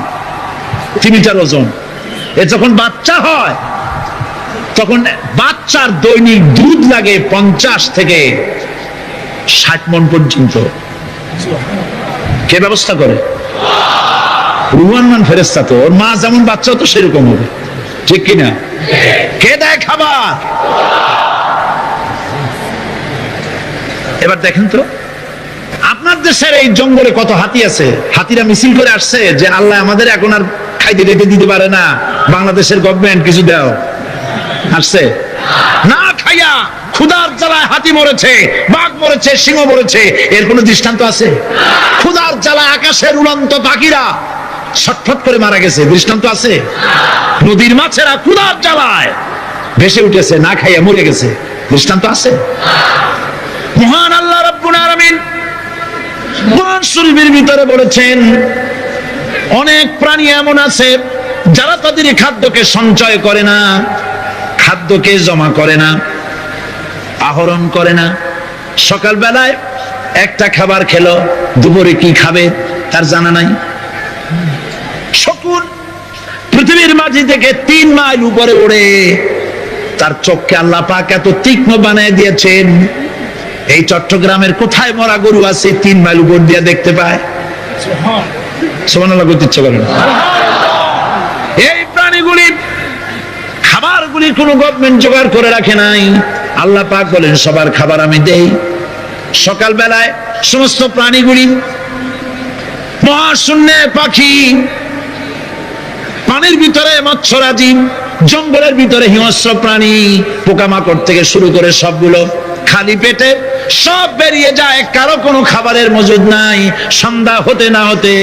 তিমিটার ওজন। এ যখন বাচ্চা হয় তখন বাচ্চার দৈনিক দুধ লাগে 50 থেকে 60 মণ পর্যন্ত। কে ব্যবস্থা করে? রুহান ফেরেশতা। তো ওর মা যেমন বাচ্চা তো সেরকম হবে, ঠিক কিনা? কে দেয় খাবার? এবার দেখেন তো আপনার দেশের এই জঙ্গলে কত হাতি আছে। হাতিরা মিছিল করে আসছে যে আল্লাহ আমাদের এখন আর খাইতে দিতে পারে না, বাংলাদেশের গভর্নমেন্ট কিছু দাও। আসছে না, খাইয়া ক্ষুধার জ্বালায় হাতি মরেছে, বাঘ মরেছে, সিংহ মরেছে, এর কোন দৃষ্টান্ত আছে? ক্ষুধার জ্বালায় আকাশের উড়ন্ত পাখিরা ছটফট করে মারা গেছে, দৃষ্টান্ত আছে? নদীর মাছেরা ক্ষুধার জ্বালায় ভেসে উঠেছে, না খাইয়া মরে গেছে, দৃষ্টান্ত আছে? মহান আল্লাহ রাব্বুল আলামিন কোরআন শরীফের ভিতরে বলেছেন অনেক প্রাণী এমন আছে যারা তাদের খাদ্যকে সঞ্চয় করে না, খাদ্যকে জমা করে না, আহরণ করে না। সকাল বেলায় একটা খাবার খেলো, দুপুরে কি খাবে তার জানা নাই। শকুন পৃথিবীর মাঝি থেকে 3 মাইল উপরে ওড়ে, তার চোখকে আল্লাহ পাক এত তীক্ষ্ণ বানিয়ে দিয়েছেন। এই চট্টগ্রামের কোথায় মরা গরু আছে 3 মাইল উপর দিয়ে দেখতে পায়? সুবহানাল্লাহ বলতে ইচ্ছা করে না। এই প্রাণীগুলি খাবারগুলি কোনো গভর্নমেন্ট জোগাড় করে রাখে নাই। আল্লাহ পাক বলেন সবার খাবার আমি দেই। সকাল বেলায় সমস্ত প্রাণীগুলি, মহাশূন্যে পাখি, পানির ভিতরে মৎস্যরাজি, জঙ্গলের ভিতরে হিংস্র প্রাণী, পোকামাকড় থেকে শুরু করে সবগুলো খালি পেটে সব বেরিয়ে যায়, কারো কোনো খাবারের মজুদ নাই। সন্ধ্যা হতে না হতে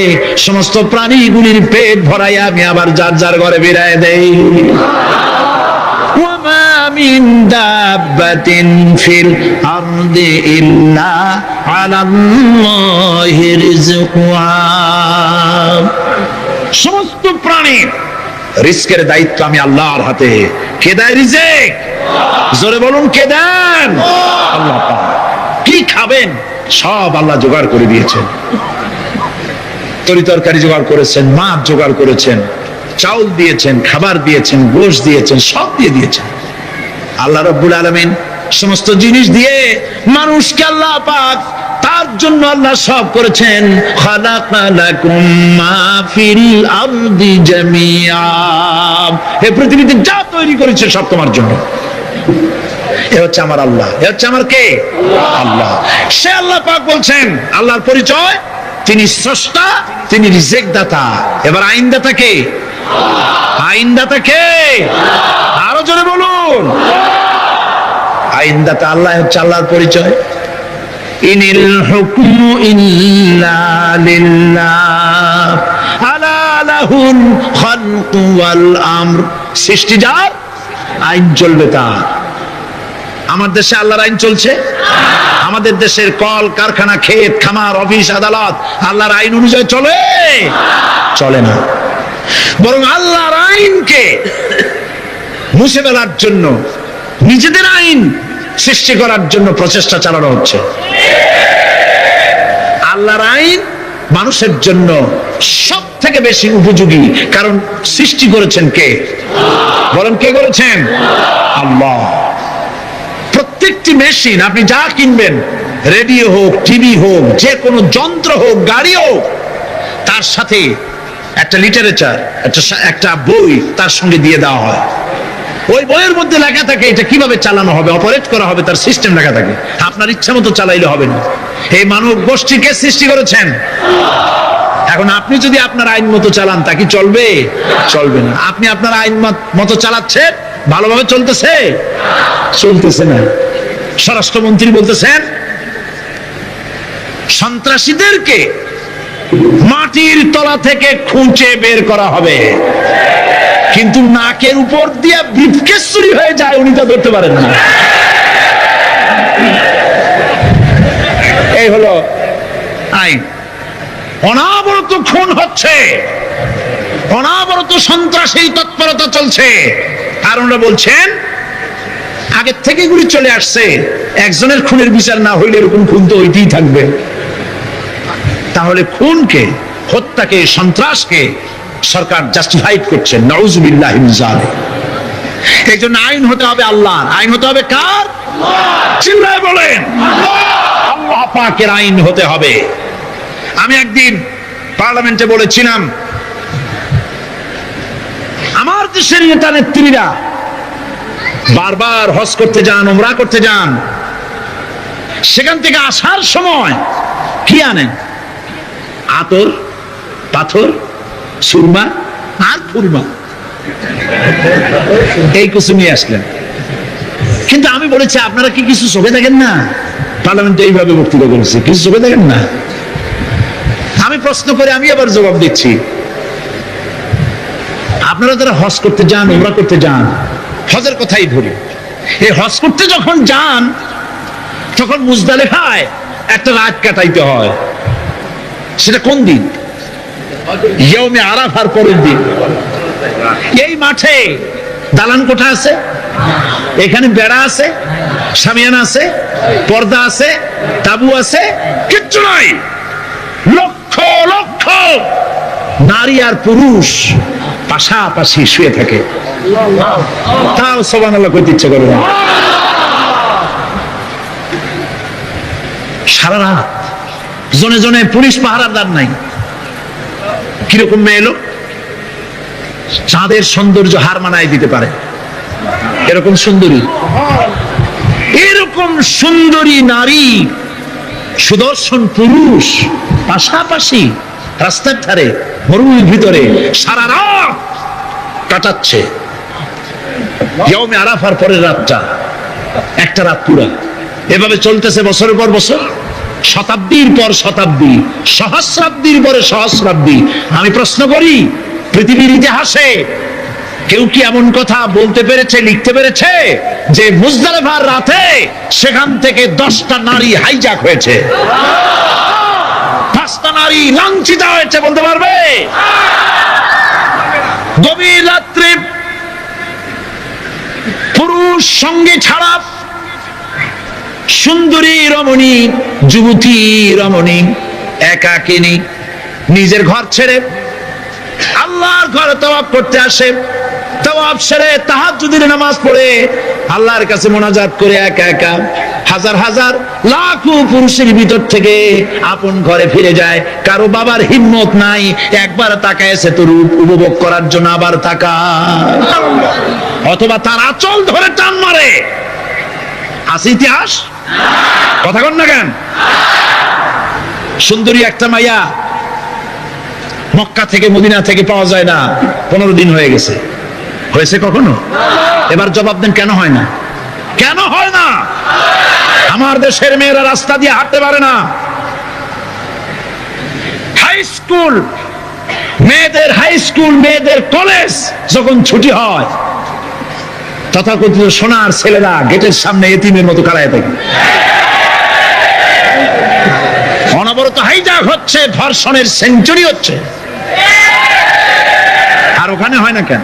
সমস্ত প্রাণীগুলির পেট ভরাইয়া আমি আবার যার যার ঘরে বেরিয়ে দেই। ওয়ামা মিন দাব্বাতিন ফিল আরদি ইল্লা আলাল্লাহি রিজকুহা। সমস্ত প্রাণীর রিজকের দায়িত্ব আমি আল্লাহর হাতে। কে দেয় রিজক? জোরে বলুন, কে দেন? আল্লাহ পাক। কি খাবেন সব আল্লাহ জোগাড় করে দিয়েছেন। তরি তরকারি জোগাড় করেছেন, মাছ জোগাড় করেছেন, চাউল দিয়েছেন, খাবার দিয়েছেন, গোশত দিয়েছেন, সব দিয়ে দিয়েছেন। আল্লাহ রাব্বুল আলামিন সমস্ত জিনিস দিয়ে মানুষকে আল্লাহ পাক তার জন্য আল্লাহ সব করেছেন। খালাকালাকুম মা ফিল আরদি জামিআ। এই পৃথিবীতে যা তৈরি করেছে সব তোমার জন্য। এ হচ্ছে আমার আল্লাহ। এ হচ্ছে আমার কে? আল্লাহ। সে আল্লাহ পাক বলছেন, আল্লাহর পরিচয় তিনি স্রষ্টা, তিনি রিজেক দাতা। এবার আইনদাতা কে? আইনদাতা কে? আরো জোরে বলুন। আইনদাতা আল্লাহ হচ্ছে আল্লাহর পরিচয়। ইনিল হুকমু ইল্লা লিল্লাহ আলা লাহুল খালকু ওয়াল আমর। সৃষ্টি যার, আইন চলবে তার। আমার দেশে আল্লাহর আইন চলছে? আমাদের দেশের কল কারখানা, ক্ষেত খামার, অফিস আদালত আল্লাহর আইন অনুযায়ী চলে? চলে না। বরং আল্লাহর আইনকে মুছে ফেলার জন্য, নিজেদের আইন সৃষ্টি করার জন্য প্রচেষ্টা চালানো হচ্ছে। আল্লাহর আইন মানুষের জন্য সব থেকে বেশি উপযোগী, কারণ সৃষ্টি করেছেন কে? বলেন, কে করেছেন? আল্লাহ। প্রত্যেকটি মেশিন আপনি যা কিনবেন, রেডিও হোক, টিভি হোক, যে কোনো যন্ত্র হোক, গাড়ি হোক, তার সাথে একটা লিটারেচার, একটা বই তার সঙ্গে দিয়ে দেওয়া হয়। ওই বইয়ের মধ্যে লেখা থাকে এটা কিভাবে চালানো হবে, অপারেট করা হবে, তার সিস্টেম লেখা থাকে। আপনার ইচ্ছা মতো চালাইলে হবে না। এই মানব গোষ্ঠীকে সৃষ্টি করেছেন। এখন আপনি যদি আপনার আইন মতো চালান, তা কি চলবে? চলবে না। আপনি আপনার আইন মতো চালাচ্ছেন, ভালোভাবে চলতেছে? চলতেছে না। স্বরাষ্ট্রমন্ত্রী বলতেছেন সন্ত্রাসীদেরকে মাটির তলা থেকে খুঁজে বের করা হবে, কিন্তু নাকের উপর দিয়ে ব্রিফকেস চুরি হয়ে যায়, উনি তা ধরতে পারেন না। এই হলো আইন। অনাবরত খুন হচ্ছে, অনাবরত সন্ত্রাসী তৎপরতা চলছে। আর ওনারা বলছেন আগের থেকে গুলি চলে আসছে, একজনের খুনের বিচার না হইলে এরকম খুন তো হইতেই থাকবে। তাহলে খুনকে, হত্যাকে, সন্ত্রাসকে সরকার জাস্টিফাইড করছে। নাউজুবিল্লাহি মিন যালিক। এই জন্য আইন হতে হবে আল্লাহর। আইন হতে হবে কার? চিল্লায় বলেন আল্লাহ পাকের আইন হতে হবে। আমি একদিন পার্লামেন্টে বলেছিলাম, আমার দেশের নেতা নেত্রীরা বারবার হজ করতে যান, উমরা করতে যান, সেখান থেকে আসার সময় কি আনেন? আতর, পাথর, সুরমা আর ফুরমা, এই কিছু নিয়ে আসলেন। কিন্তু আমি বলেছি, আপনারা কি কিছু চোখে দেখেন না? পার্লামেন্টে এইভাবে বক্তৃতা করেছে, কিছু চোখে দেখেন না? আমি প্রশ্ন করে আমি আবার জবাব দিচ্ছি, আপনারা যারা হজ করতে যান, উমরা করতে যান, হজের কথাই ধরি, এই হজ করতে যখন যান তখন মুজদালিফায় একটা রাত কাটাইতে হয়। সেটা কোন দিন? ইয়মে আরাফার পরের দিন। এই মাঠে দালান কোঠা আছে, এখানে বেড়া আছে, শামিয়ানা আছে, পর্দা আছে, তাবু আছে, কিচ্ছু নাই। লক্ষ লক্ষ নারী আর পুরুষ পাশাপাশি শুয়ে থাকে, তাও সুবহানাল্লাহ কইতে ইচ্ছে করে না। সারা রাত জনে জনে পুলিশ পাহারাদার নাই। কিরকম মেয়ে এলো, চাঁদের সৌন্দর্য হার মানায় দিতে পারে এরকম সুন্দরী। এরকম সুন্দরী নারী, সুদর্শন পুরুষ পাশাপাশি রাস্তার ধারে মরুভূমির ভিতরে সারা রাত কাটাচ্ছে। ইয়মে আরাফার পরের রাতটা, একটা রাত পুরা। এভাবে চলতেছে বছরের পর বছর, শতাব্দীর পর শতাব্দী, সহস্রাব্দীর পরে সহস্রাব্দী। আমি প্রশ্ন করি, পৃথিবীর ইতিহাসে কেউ কি এমন কথা বলতে পেরেছে, লিখতে পেরেছে যে মুজদালিফার রাতে সেখান থেকে 10টা নারী হাইজ্যাক হয়েছে, 5টা নারী লাঞ্ছিত হয়েছে? বলতে পারবে? গভীর রাত্রে পুরুষ সঙ্গে ছাড়া সুন্দরী রমণী, যুবতী রমণী একাকিনী নিজের ঘর ছেড়ে আল্লাহর ঘরে তওয়াব করতে আসে। তওয়াব সেরে তাহাজ্জুদের নামাজ পড়ে আল্লাহর কাছে মোনাজাত করে একা একা হাজার হাজার লাখো পুরুষের ভিতর থেকে আপন ঘরে ফিরে যায়। কারো বাবার হিম্মত নাই একবার তাকায়ছে তো রূপ উপভোগ করার জন্য, আবার তাকায়, অথবা তার আঁচল ধরে টান মারে। আছে ইতিহাস? কথা কন না কেন? সুন্দরী একটা মাইয়া মক্কা থেকে মদিনা থেকে পাওয়া যায় না, 15 দিন হয়ে গেছে। হয়েছে কখনো? এবার জবাব দেন, কেন হয় না? কেন হয় না? আমার দেশের মেয়েরা রাস্তা দিয়ে হাঁটতে পারে না। হাই স্কুল মেয়েদের, হাই স্কুল মেয়েদের কলেজ যখন ছুটি হয়, তথাকথিত সোনার ছেলেরা গেটের সামনে এতিমের মতো কারায় থাকে। অনবরত হাইজ্যাক হচ্ছে, ধর্ষণের সেঞ্চুরি হচ্ছে। আর ওখানে হয় না কেন?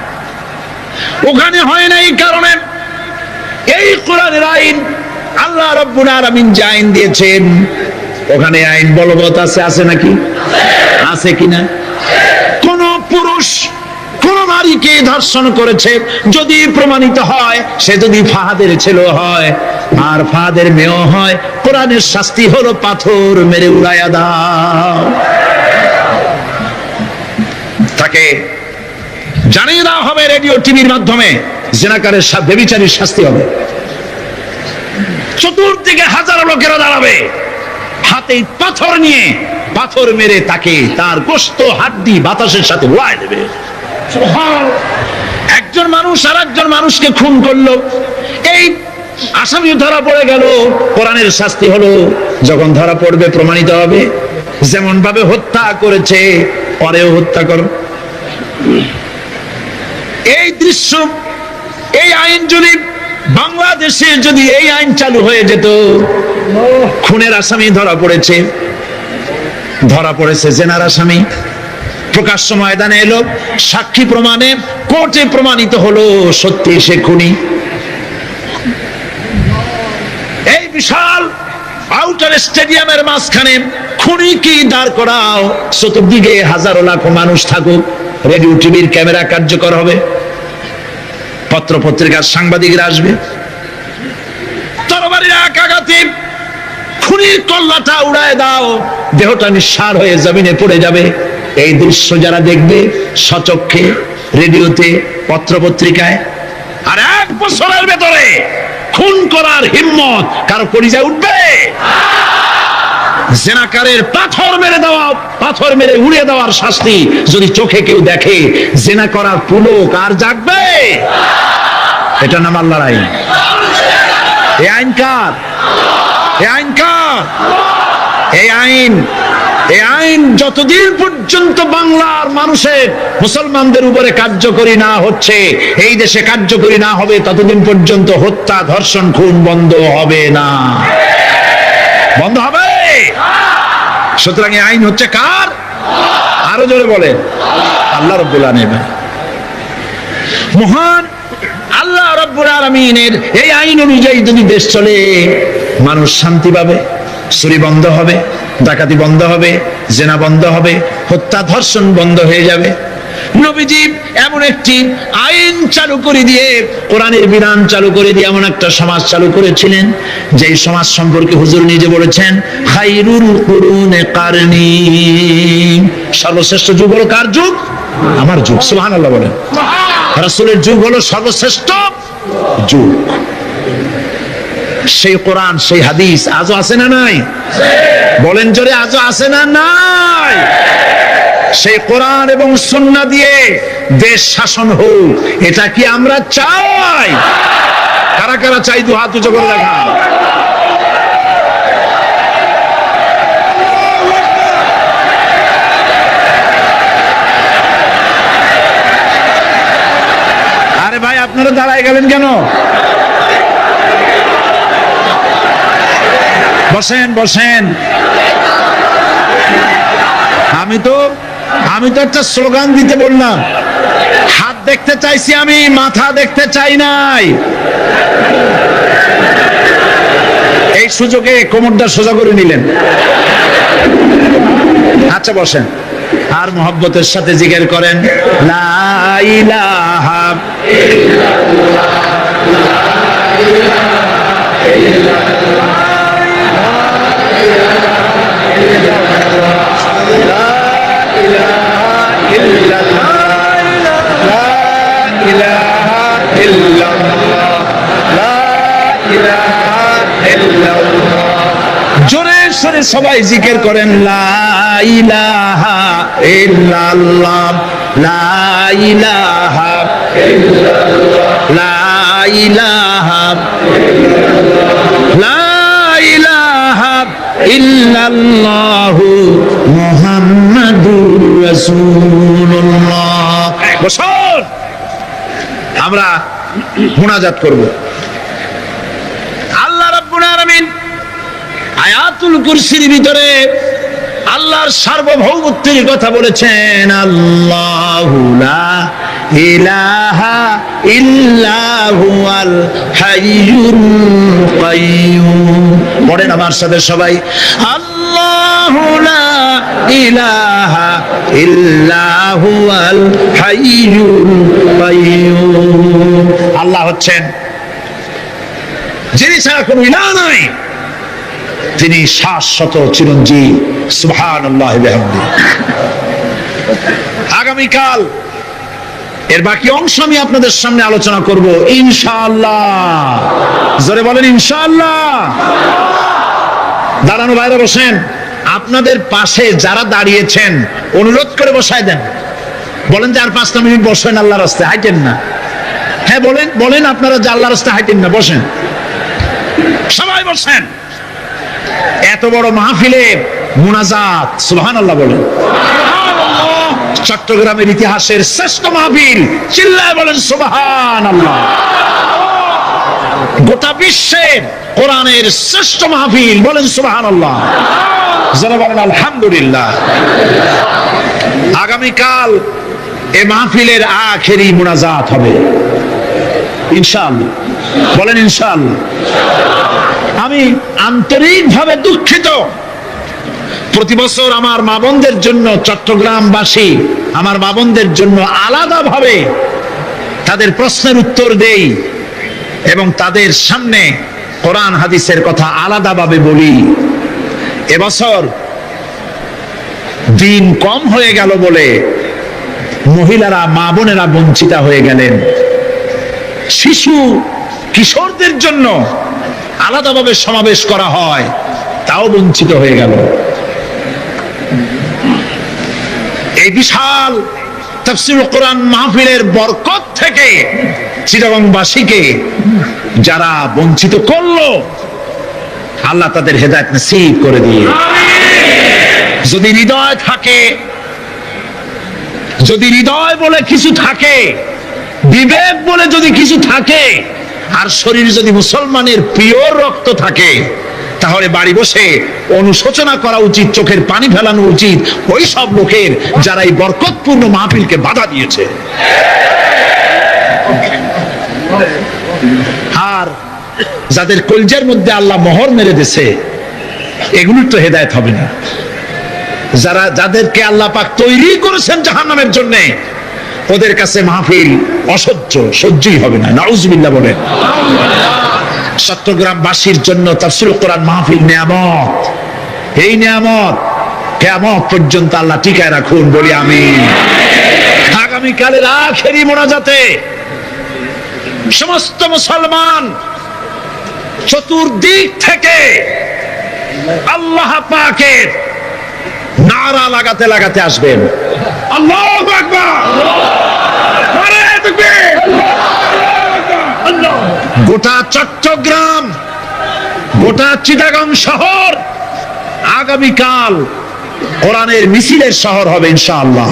ওখানে হয় না এই কারণে, এই কোরআনের আইন আল্লাহ রাব্বুল আলামিন যে আইন দিয়েছেন, ওখানে আইন বলবৎ আছে। আছে নাকি? আছে কিনা? কোন পুরুষ কোন নারীকে ধর্ষণ করেছে যদি প্রমাণিত হয়, সে যদি ফাহাদের ছেলে হয় আর ফাহাদের মেয়েও হয়, কোরআনের শাস্তি হলো পাথর মেরে উড়াইয়া দাও। তাকে জানিয়ে দেওয়া হবে রেডিও টিভির মাধ্যমে, জিনাকারের ব্যভিচারীর শাস্তি হবে। চতুর্দিকে হাজারো লোকেরা দাঁড়াবে, হাতে পাথর নিয়ে পাথর মেরে তাকে তার গোশত হাড্ডি বাতাসের সাথে উড়ায় দেবে। একজন মানুষ আর একজন মানুষকে খুন করলো, এই আসামি ধরা পড়ে গেল, কোরআনের শাস্তি হলো যখন ধরা পড়বে প্রমাণিত হবে যেমন ভাবে হত্যা করেছে পরেও হত্যা করো। এই দৃশ্য, এই আইন যদি বাংলাদেশে যদি এই আইন চালু হয়ে যেত, খুনের আসামি ধরা পড়েছে, জেনার আসামি, প্রকাশ্য ময়দানে এলো, সাক্ষী প্রমাণে কোর্টে প্রমাণিত হলো সত্যি সে খুনি, বিশাল আউটার স্টেডিয়ামের মাঝখানে খুনিকে দাঁড় করাও, চতুর্দিকে হাজারো লাখো মানুষ থাকুক, রেডিও টিভির ক্যামেরা কার্যকর হবে, পত্র পত্রিকার সাংবাদিকরা আসবে, তরবারির আঘাতে খুনির কল্লাটা উড়ায় দাও, দেহটা নিঃসার হয়ে জমিনে পড়ে যাবে। এই দৃশ্য যারা দেখবে সচক্ষে, রেডিওতে, পত্র পত্রিকায়, আর 1 বছরের ভেতরে খুন করার হিম্মত কারো কলিজায় উঠবে? জেনাকারের পাথর মেরে দেওয়া, পাথর মেরে উড়িয়ে দেওয়ার শাস্তি যদি চোখে কেউ দেখে, জেনা করার পুলক আর জাগবে? এটা নাম আল্লাহর আইন। এই আইন কার? এই আইন কার? এই আইন যতদিন পর্যন্ত বাংলার মানুষের, মুসলমানদের উপরে কার্যকরী না হচ্ছে, এই দেশে কার্যকরী না হবে, ততদিন পর্যন্ত হত্যা, ধর্ষণ, খুন বন্ধ হবে না। বন্ধ হবে। সুতরাং এই আইন হচ্ছে কার? আরো জোরে বলেন, আল্লাহ রাব্বুল আলামিন। মহান আল্লাহ রাব্বুল আলামিনের এই আইন অনুযায়ী যদি দেশ চলে, মানুষ শান্তি পাবে, চুরি বন্ধ হবে, ডাকাতি বন্ধ হবে, জেনা বন্ধ হবে, হত্যা ধর্ষণ বন্ধ হয়ে যাবে। নবীজি এমন একটি আইন চালু করে দিয়ে, কোরআনের বিধান চালু করে দিয়ে এমন একটা সমাজ চালু করেছিলেন, যেই সমাজ সম্পর্কে হুজুর নিজে বলেছেন, খায়রুল কুরুনে কারনি, সর্বশ্রেষ্ঠ যুগ হলো কার যুগ? আমার যুগ। সুবহানাল্লাহ বলেন। রাসূলের যুগ হলো সর্বশ্রেষ্ঠ যুগ। সেই কোরআন, সেই হাদিস আজও আছে না নাই? বলেন জোরে, আজও আছে না নাই? সেই কোরআন এবং সুন্নাহ দিয়ে দেশ শাসন হোক, এটা কি আমরা চাই? কারা কারা চাই? দু হাত উঁচু করে দেখান। আরে ভাই, আপনারা দাঁড়ায় গেলেন কেন? বসেন বসেন। আমি তো একটা স্লোগান দিতে বললাম। হাত দেখতে চাইছি আমি, মাথা দেখতে চাই নাই। এই সুযোগে কোমরটা সোজা করে নিলেন। আচ্ছা বসেন, আর মহব্বতের সাথে জিকির করেন, লা ইলাহা ইল্লাল্লাহ, লা ইলাহা ইল্লাল্লাহ, জোরে সরে সবাই জিকির করেন, লা ইলাহা ইল্লাল্লাহ, লা ইলাহা ইল্লাল্লাহ, লা ইলাহা ইল্লাল্লাহ, লা ইলাহা ইল্লাল্লাহ, মুহাম্মাদুর রাসূলুল্লাহ। বসুন, আমরা মুনাজাত করব। আল্লাহ রাব্বুল আলামিন আয়াতুল কুরসির ভিতরে আল্লাহর সার্বভৌমত্বের কথা বলেছেন, আল্লাহু লা ইলাহা ইল্লা হুয়াল হাইয়ুল কাইয়্যুম। পড়েন আমার সাথে সবাই, আল্লাহু লা ইলাহা ইল্লা হুয়াল হাইয়ুল কাইয়্যুম। আল্লাহ হচ্ছেন যিনি ছাড়া কোনো ইলাহ নাই, তিনি শাশ্বত চিরঞ্জীব। সুবহানাল্লাহি ওয়া বিহামদিহি। আগামীকাল এর বাকি অংশ আমি আপনাদের সামনে আলোচনা করব ইনশাআল্লাহ। জোরে বলেন ইনশাআল্লাহ। দাঁড়ানো ভাইরা বসেন। আপনাদের পাশে যারা দাঁড়িয়েছেন অনুরোধ করে বসায় দেন। বলেন যে আর 5 মিনিট বসেন, আল্লাহর রাস্তায় হাঁটেন না। হ্যাঁ বলেন আপনারা যে আল্লাহর রাস্তায় হাঁটেন না, বসেন, সবাই বসেন। এত বড় মাহফিলে মুনাজাত, সুবহানাল্লাহ বলেন। চট্টগ্রামের ইতিহাসের শ্রেষ্ঠ মাহফিল, চিল্লায় বলেন সুবহানাল্লাহ। গোটা বিশ্বের কোরআনের শ্রেষ্ঠ মাহফিল, বলেন সুবহানাল্লাহ। যারা বলেন আলহামদুলিল্লাহ। আগামীকাল এই মাহফিলের আখেরি মুনাজাত হবে ইনশাআল্লাহ। বলেন ইনশাআল্লাহ। আমি আন্তরিকভাবে দুঃখিত। প্রতি বছর আমার মা বোনদের জন্য, চট্টগ্রামবাসী আমার মা বোনদের জন্য আলাদাভাবে তাদের প্রশ্নের উত্তর দেই এবং তাদের সামনে কোরআন হাদিসের কথা আলাদাভাবে বলি। এবছর দিন কম হয়ে গেল বলে মহিলারা, মা বোনেরা বঞ্চিত হয়ে গেলেন। শিশু কিশোরদের জন্য আলাদাভাবে সমাবেশ করা হয়, তাও বঞ্চিত হয়ে গেল। এই বিশাল তাফসীরুল কোরআন মাহফিলের বরকত থেকে চিটাগংবাসীকে যারা বঞ্চিত করলো, আল্লাহ তাদের হেদায়েত নসিব করে দিয়ে। যদি হৃদয় থাকে, যদি হৃদয় বলে কিছু থাকে, বিবেক বলে যদি কিছু থাকে, আর শরীর যদি মুসলমানের পিওর রক্ত থাকে, তাহলে বাড়ি বসে অনুশোচনা করা উচিত, চোখের পানি ফেলানো উচিত ওই সব লোকের যারা এই বরকতপূর্ণ মাহফিলকে বাধা দিয়েছে। আর যাদের কলজের মধ্যে আল্লাহ মোহর মেরে দিয়েছে, এগুলোর তো হেদায়েত হবে না। যাদেরকে আল্লাহ পাক তৈরি করেছেন জাহান্নামের জন্য, ওদের কাছে মাহফিল অসহ্য, সহ্যই হবে না। নাউজুবিল্লাহ বলেন। চট্টগ্রামবাসীর জন্য তাফসীরুল কোরআন মাহফিল নিয়ামত। এই নিয়ামত কিয়ামত পর্যন্ত আল্লাহ টিকায় রাখুন, বলি আমিন। আগামীকালের আখেরি মোনাজাতে সমস্ত মুসলমান চতুর্দিক থেকে আল্লাহ পাকের নারা লাগাতে লাগাতে আসবেন। আল্লাহু আকবার, নারে তাকবীর। গোটা চট্টগ্রাম, গোটা চিটাগং শহর আগামীকাল কোরআনের মিছিলের শহর হবে ইনশাআল্লাহ।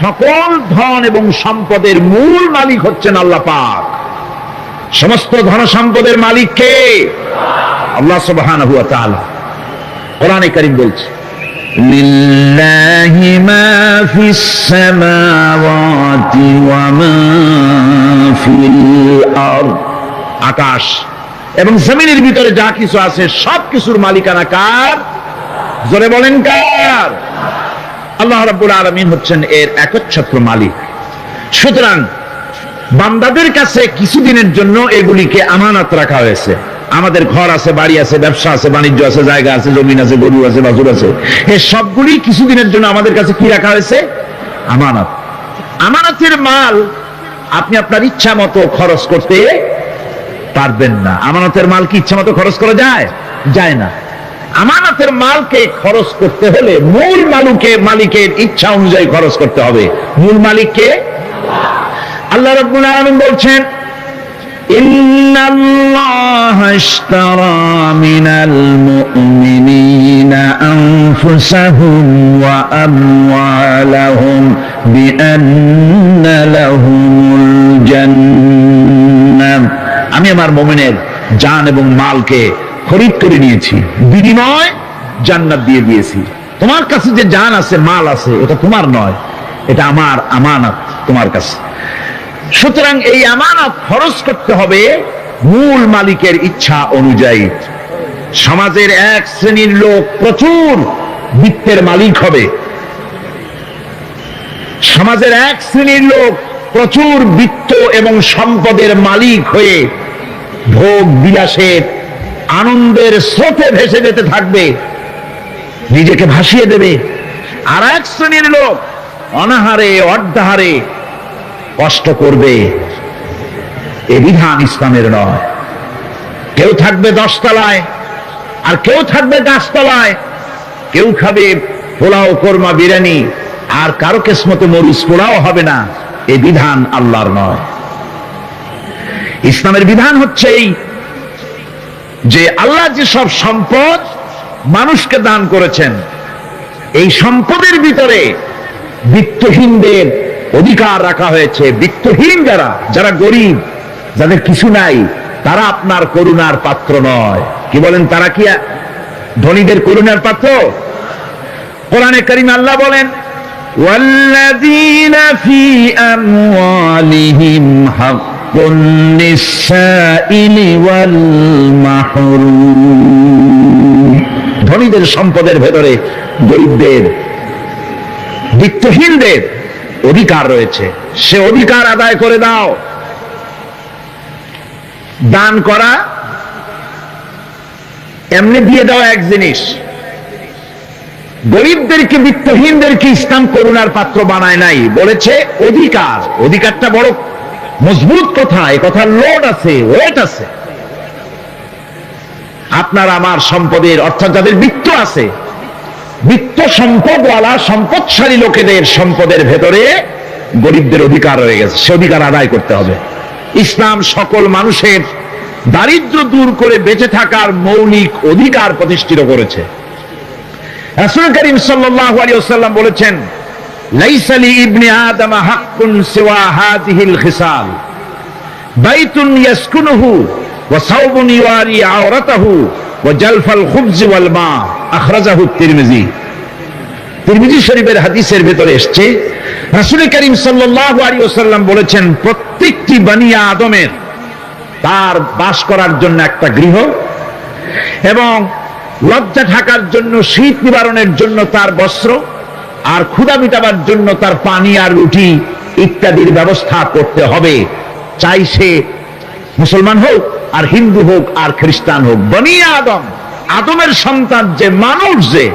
সকল ধন এবং সম্পদের মূল মালিক হচ্ছেন আল্লাহ পাক। সমস্ত ধন সম্পদের মালিক কে? আল্লাহ সুবহানাহু ওয়া তাআলা। কোরআনে কারীম বলছে, লিল্লাহি মা ফিস সামাওয়াতি ওয়া মা ফিল আরদ। আকাশ এবং জমিনের ভিতরে যা কিছু আছে সব কিছুর মালিকানা কার? জোরে বলেন কার? আল্লাহ রাব্বুল আলামিন হচ্ছেন এর একচ্ছত্র মালিক। সুতরাং বান্দাদের কাছে কিছুদিনের জন্য এগুলিকে আমানত রাখা হয়েছে। আমাদের ঘর আছে, বাড়ি আছে, ব্যবসা আছে, বাণিজ্য আছে, জায়গা আছে, জমিন আছে, গরু আছে, বাছুর আছে, এই সবগুলি কিছুদিনের জন্য আমাদের কাছে কি রাখা হয়েছে? আমানত। আমানতের মাল আপনি আপনার ইচ্ছা মতো খরচ করতে পারবেন না। আমানতের মাল কি ইচ্ছা মতো খরচ করা যায়? যায় না। আমানতের মালকে খরচ করতে হলে মূল মালিকের ইচ্ছা অনুযায়ী খরচ করতে হবে। মূল মালিককে আল্লাহ রাব্বুল আলামিন বলছেন, ইন্নাল্লাহা ইশতারা মিনাল মুমিনিনা আনফুসাহুম ওয়া আমওয়ালাহুম বিআন্না লাহুমুল জান্নাহ। আমি আমার মুমিনের জান এবং মালকে খরিদ করে নিয়েছি, বিনিময় জান্নাত দিয়ে দিয়েছি। তোমার কাছে যে জান আছে, মাল আছে, এটা তোমার নয়, এটা আমার আমানত তোমার কাছে। সুতরাং এই আমানত খরচ করতে হবে মূল মালিকের ইচ্ছা অনুযায়ী। সমাজের এক শ্রেণীর লোক প্রচুর বিত্তের মালিক হবে, সমাজের এক শ্রেণীর লোক প্রচুর বিত্ত এবং সম্পদের মালিক হয়ে ভোগ বিলাসের আনন্দের স্রোতে ভেসে যেতে থাকবে, নিজেকে ভাসিয়ে দেবে। আর এক শ্রেণীর লোক অনাহারে অর্ধাহারে কষ্ট করবে। এ বিধান ইসলামের নয়। কেউ থাকবে 10 তলায় আর কেউ থাকবে গাছতলায়, কেউ খাবে পোলাও, কোরমা, বিরিয়ানি, আর কারো কিসমতে মরিচ পোড়াও হবে না। এ বিধান আল্লাহর নয়। ইসলামের বিধান হচ্ছে এই যে আল্লাহ যে সব সম্পদ মানুষকে দান করেছেন, এই সম্পদের ভিতরে বিত্তহীনদের অধিকার রাখা হয়েছে। বিত্তহীন যারা গরিব, যাদের কিছু নাই, তারা আপনার করুণার পাত্র নয়, কি বলেন, তারা কি ধনীদের করুণার পাত্র? কোরআনে কারিমে আল্লাহ বলেন, ওয়াল্লাযীনা ফী আমওয়ালিহিম হাক্কুন লিস-সাইলি ওয়াল মাহরুম। ধনীদের সম্পদের ভেতরে গরিবদের, বিত্তহীনদের অধিকার রয়েছে, সে অধিকার আদায় করে দাও। দান করা এমনি দিয়ে দেওয়া এক জিনিস, গরিবদেরকে, বিত্তহীনদেরকে ইসলাম করুণার পাত্র বানায় নাই, বলেছে অধিকার। অধিকারটা বড় মজবুত কথা, এই কথার লোড আছে, ওয়েট আছে। আপনার আমার সম্পদের, অর্থাৎ যাদের বিত্ত আছে, বিত্ত সম্পদওয়ালা সম্পদশালী লোকেদের সম্পদের ভেতরে গরিবদের অধিকার রয়ে গেছে, সে অধিকার আদায় করতে হবে। ইসলাম সকল মানুষের দারিদ্র্য দূর করে বেঁচে থাকার মৌলিক অধিকার প্রতিষ্ঠিত করেছে। রাসূল করিম সাল্লাল্লাহু আলাইহি ওয়াসাল্লাম বলেছেন, লাইসা লি ইবনি আদম হাক্কুন সিওয়া হাযিহিল খিসাল, বাইতুন ইয়াসকুনুহু ওয়া সাওবুন ইওয়ারি আওরাতাহু ওয়া জালফাল খুবজ ওয়াল মা, আখরাজাহু তিরমিজি। তিরমিজি শরীফের হাদিসের ভিতরে এসেছে, রাসূল করিম সাল্লাল্লাহু আলাইহি ওয়াসাল্লাম বলেছেন, প্রত্যেকটি বনি আদমের তার বাস করার জন্য একটা গৃহ, এবং লজ্জা ঢাকার জন্য, শীত নিবারণের জন্য তার বস্ত্র, আর ক্ষুধা মিটাবার জন্য তার পানি আর রুটি ইত্যাদির ব্যবস্থা করতে হবে, চাই সে মুসলমান হোক আর হিন্দু হোক আর খ্রিস্টান হোক। বনি আদম, আদমের সন্তান যে মানুষ, যে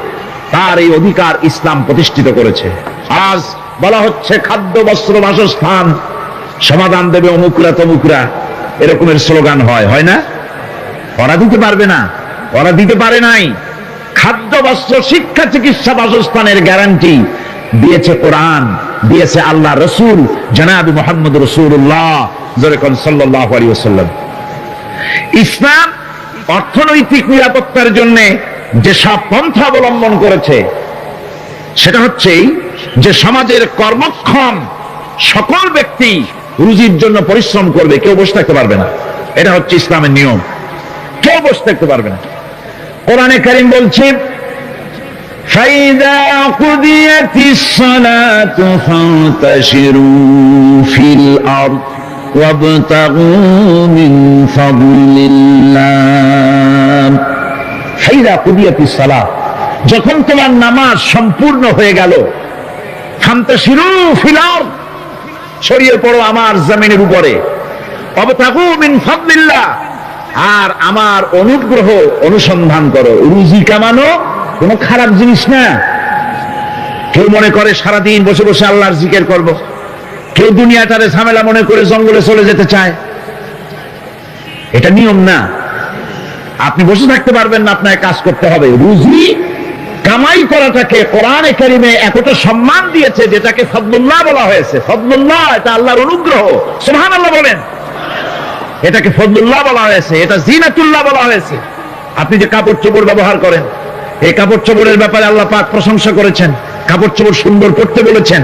তার এই অধিকার ইসলাম প্রতিষ্ঠিত করেছে। আজ বলা হচ্ছে খাদ্য, বস্ত্র, বাসস্থান সমাধান দেবে অমুকরা তমুকরা, এরকমের স্লোগান হয় না? ওরা দিতে পারবে না, ওরা দিতে পারে নাই। খাদ্য, বস্ত্র, শিক্ষা, চিকিৎসা, বাসস্থানের গ্যারান্টি দিয়েছে কোরআন, দিয়েছে আল্লাহ রসুল জনাব মুহাম্মদ রাসূলুল্লাহ সাল্লাল্লাহু আলাইহি ওয়াসাল্লাম। ইসলাম অর্থনৈতিক নিরাপত্তার জন্য যে সব পন্থা অবলম্বন করেছে, সেটা হচ্ছে যে সমাজের কর্মক্ষম সকল ব্যক্তি রুজির জন্য পরিশ্রম করবে, কেউ বসে থাকতে পারবে না। এটা হচ্ছে ইসলামের নিয়ম, কেউ বসে থাকতে পারবে না। কোরআনে কারীম বলছে, ফাইদা কুদিয়াতিস সালাতু ফান্তাশিরু ফিল আরদ ওয়াবতাগু মিন ফাদলিল্লাহ। ফাইদা কুদিয়াতিস সালাত, যখন তোমার নামাজ সম্পূর্ণ হয়ে গেল, ফান্তাশিরু ফিল আরদ, ছড়িয়ে পড়ো আমার জমিনের উপরে, ওয়াবতাগু মিন ফাদলিল্লাহ, আর আমার অনুগ্রহ অনুসন্ধান করো। রুজি কামানো কোনো খারাপ জিনিস না। কেউ মনে করে সারাদিন বসে বসে আল্লাহর জিকির করব, কেউ দুনিয়াটারে ঝামেলা মনে করে জঙ্গলে চলে যেতে চায়, এটা নিয়ম না। আপনি বসে থাকতে পারবেন না, আপনাকে কাজ করতে হবে। রুজি কামাই করাটাকে কোরআনে কারিমে এতটা সম্মান দিয়েছে, যেটাকে ফদলুল্লাহ বলা হয়েছে। ফদলুল্লাহ, এটা আল্লাহর অনুগ্রহ, সুবহানাল্লাহ বলেন। এটাকে ফদলুল্লাহ বলা হয়েছে, এটা জিনাতুল্লাহ বলা হয়েছে। আপনি যে কাপড় চোপড় ব্যবহার করেন, এই কাপড় চোপড়ের ব্যাপারে আল্লাহ পাক প্রশংসা করেছেন, কাপড় চোপড় সুন্দর করতে বলেছেন।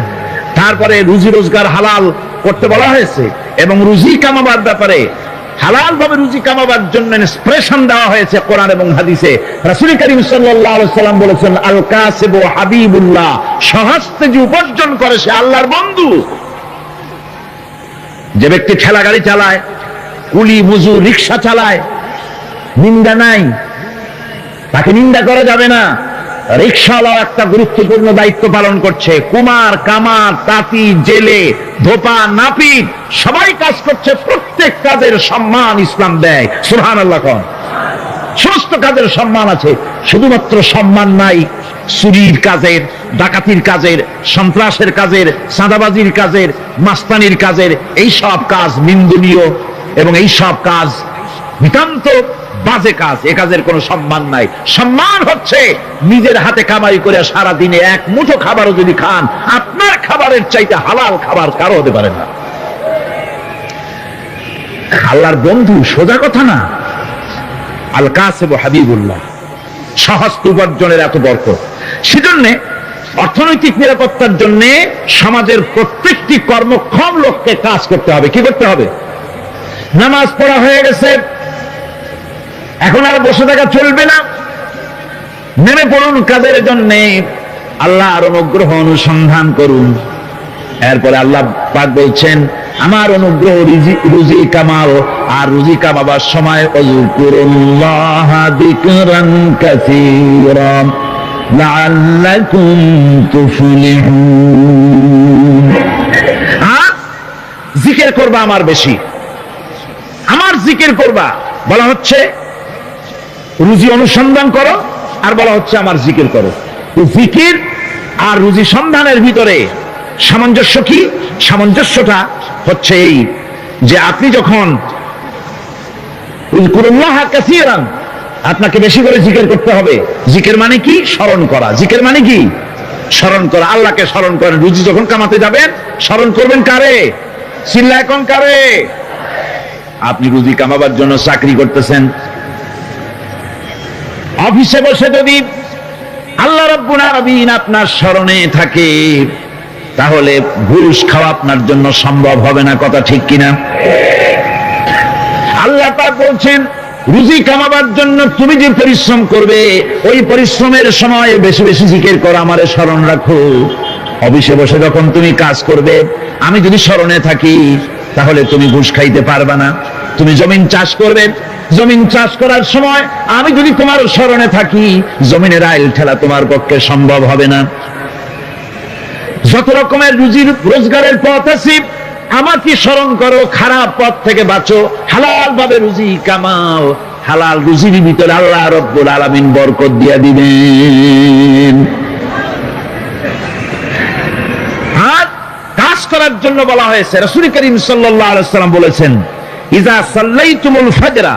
তারপরে রুজি রোজগার হালাল করতে বলা হয়েছে, এবং রুজি কামাবার ব্যাপারে, হালাল ভাবে রুজি কামাবার জন্য ইন্সপিরেশন দেওয়া হয়েছে কোরআন এবং হাদিসে। রাসূল করিম সাল্লাল্লাহু আলাইহি ওয়াসাল্লাম বলেছেন, আল কাসিবু হাবিবুল্লাহ, সহস্তে যে উপার্জন করে সে আল্লাহর বন্ধু। যে ব্যক্তি ঠেলা গাড়ি চালায়, কুলি মজুর, রিক্সা চালায়, নিন্দা নাই, তাকে নিন্দা করা যাবে না। রিক্সাওয়ালা একটা গুরুত্বপূর্ণ দায়িত্ব পালন করছে। কুমার, কামার, তাঁতি, জেলে, ধোপা, নাপিত সবাই কাজ করছে। প্রত্যেক কাজের সম্মান ইসলাম দেয়, সুবহানাল্লাহ কোন। সমস্ত কাজের সম্মান আছে, শুধুমাত্র সম্মান নাই চুরির কাজের, ডাকাতির কাজের, সন্ত্রাসের কাজের, চাঁদাবাজির কাজের, মাস্তানির কাজের। এই সব কাজ নিন্দনীয় এবং এই সব কাজ নিতান্ত বাজে কাজ, এ কাজের কোনো সম্মান নাই। সম্মান হচ্ছে নিজের হাতে কামাই করে সারা দিনে এক মুঠো খাবারও যদি খান, আপনার খাবারের চাইতে হালাল খাবার কারো হতে পারে না। আল্লাহর বন্ধু সোজা কথা না। আল কাসিবু হাবিবুল্লাহ, সহজ উপার্জনের এত বরকত। সেজন্য অর্থনৈতিক নিরাপত্তার জন্য সমাজের প্রত্যেকটি কর্মক্ষম লোককে কাজ করতে হবে। কি করতে হবে? নামাজ পড়া হয়ে গেছে, এখন আর বসে থাকা চলবে না, নেমে পড়ুন কাদের জন্য? আল্লাহর অনুগ্রহ অনুসন্ধান করুন। এরপরে আল্লাহ পাক বলছেন, আমার অনুগ্রহ রুজি কামাও, আর রুজি কামাবার সময় আযকুরুল্লাহ যিকরান কাসীরা লাআল্লাকুম তুফলিহুন। জিকির করবা আমার বেশি, আমার জিকির করবা। বলা হচ্ছে রুজি অনুসন্ধান করো, আর বলা হচ্ছে আমার জিকির করো। জিকির আর রুজি সন্ধানের ভিতরে সামঞ্জস্য কি? সামঞ্জস্যটা হচ্ছে এই যে আপনি যখন উযকুরুল্লাহ কাসীরান, আপনাকে বেশি করে জিকির করতে হবে। জিকির মানে কি? স্মরণ করা। জিকির মানে কি? স্মরণ করা। আল্লাহকে স্মরণ করেন। রুজি যখন কামাতে যাবেন স্মরণ করবেন কারে? চিল্লায় কোন কারে? আপনি রুজি কামাবার জন্য চাকরি করতেছেন, অফিসে বসে যদি আল্লাহ রাব্বুল আলামিন আপনার স্মরণে থাকে, তাহলে ঘুষ খাওয়া আপনার জন্য সম্ভব হবে না। কথা ঠিক কিনা? আল্লাহ পাক বলছেন, রুজি কামাবার জন্য তুমি যে পরিশ্রম করবে, ওই পরিশ্রমের সময় বেশি বেশি জিকির করো, আমারে স্মরণ রাখো। অফিসে বসে যখন তুমি কাজ করবে, আমি যদি স্মরণে থাকি, তাহলে তুমি ঘুষ খাইতে পারবে না। তুমি জমিন চাষ করবে, জমিন চাষ করার সময় আমি যদি তোমার স্মরণে থাকি, জমিনের আইল ঠেলা তোমার পক্ষে সম্ভব হবে না। যত রকমের রুজির রোজগারের পথ আছে, আমাকে স্মরণ করো, খারাপ পথ থেকে বাঁচো, হালাল ভাবে রুজি কামাও। হালাল রুজির ভিতরে আল্লাহ রাব্বুল আলামিন বরকত দিয়ে দিবেন। আর কাজ করার জন্য বলা হয়েছে, রাসূল করিম সাল্লাল্লাহু আলাইহি ওয়াসাল্লাম বলেছেন, ইযা সাল্লাইতুমুল ফাজরা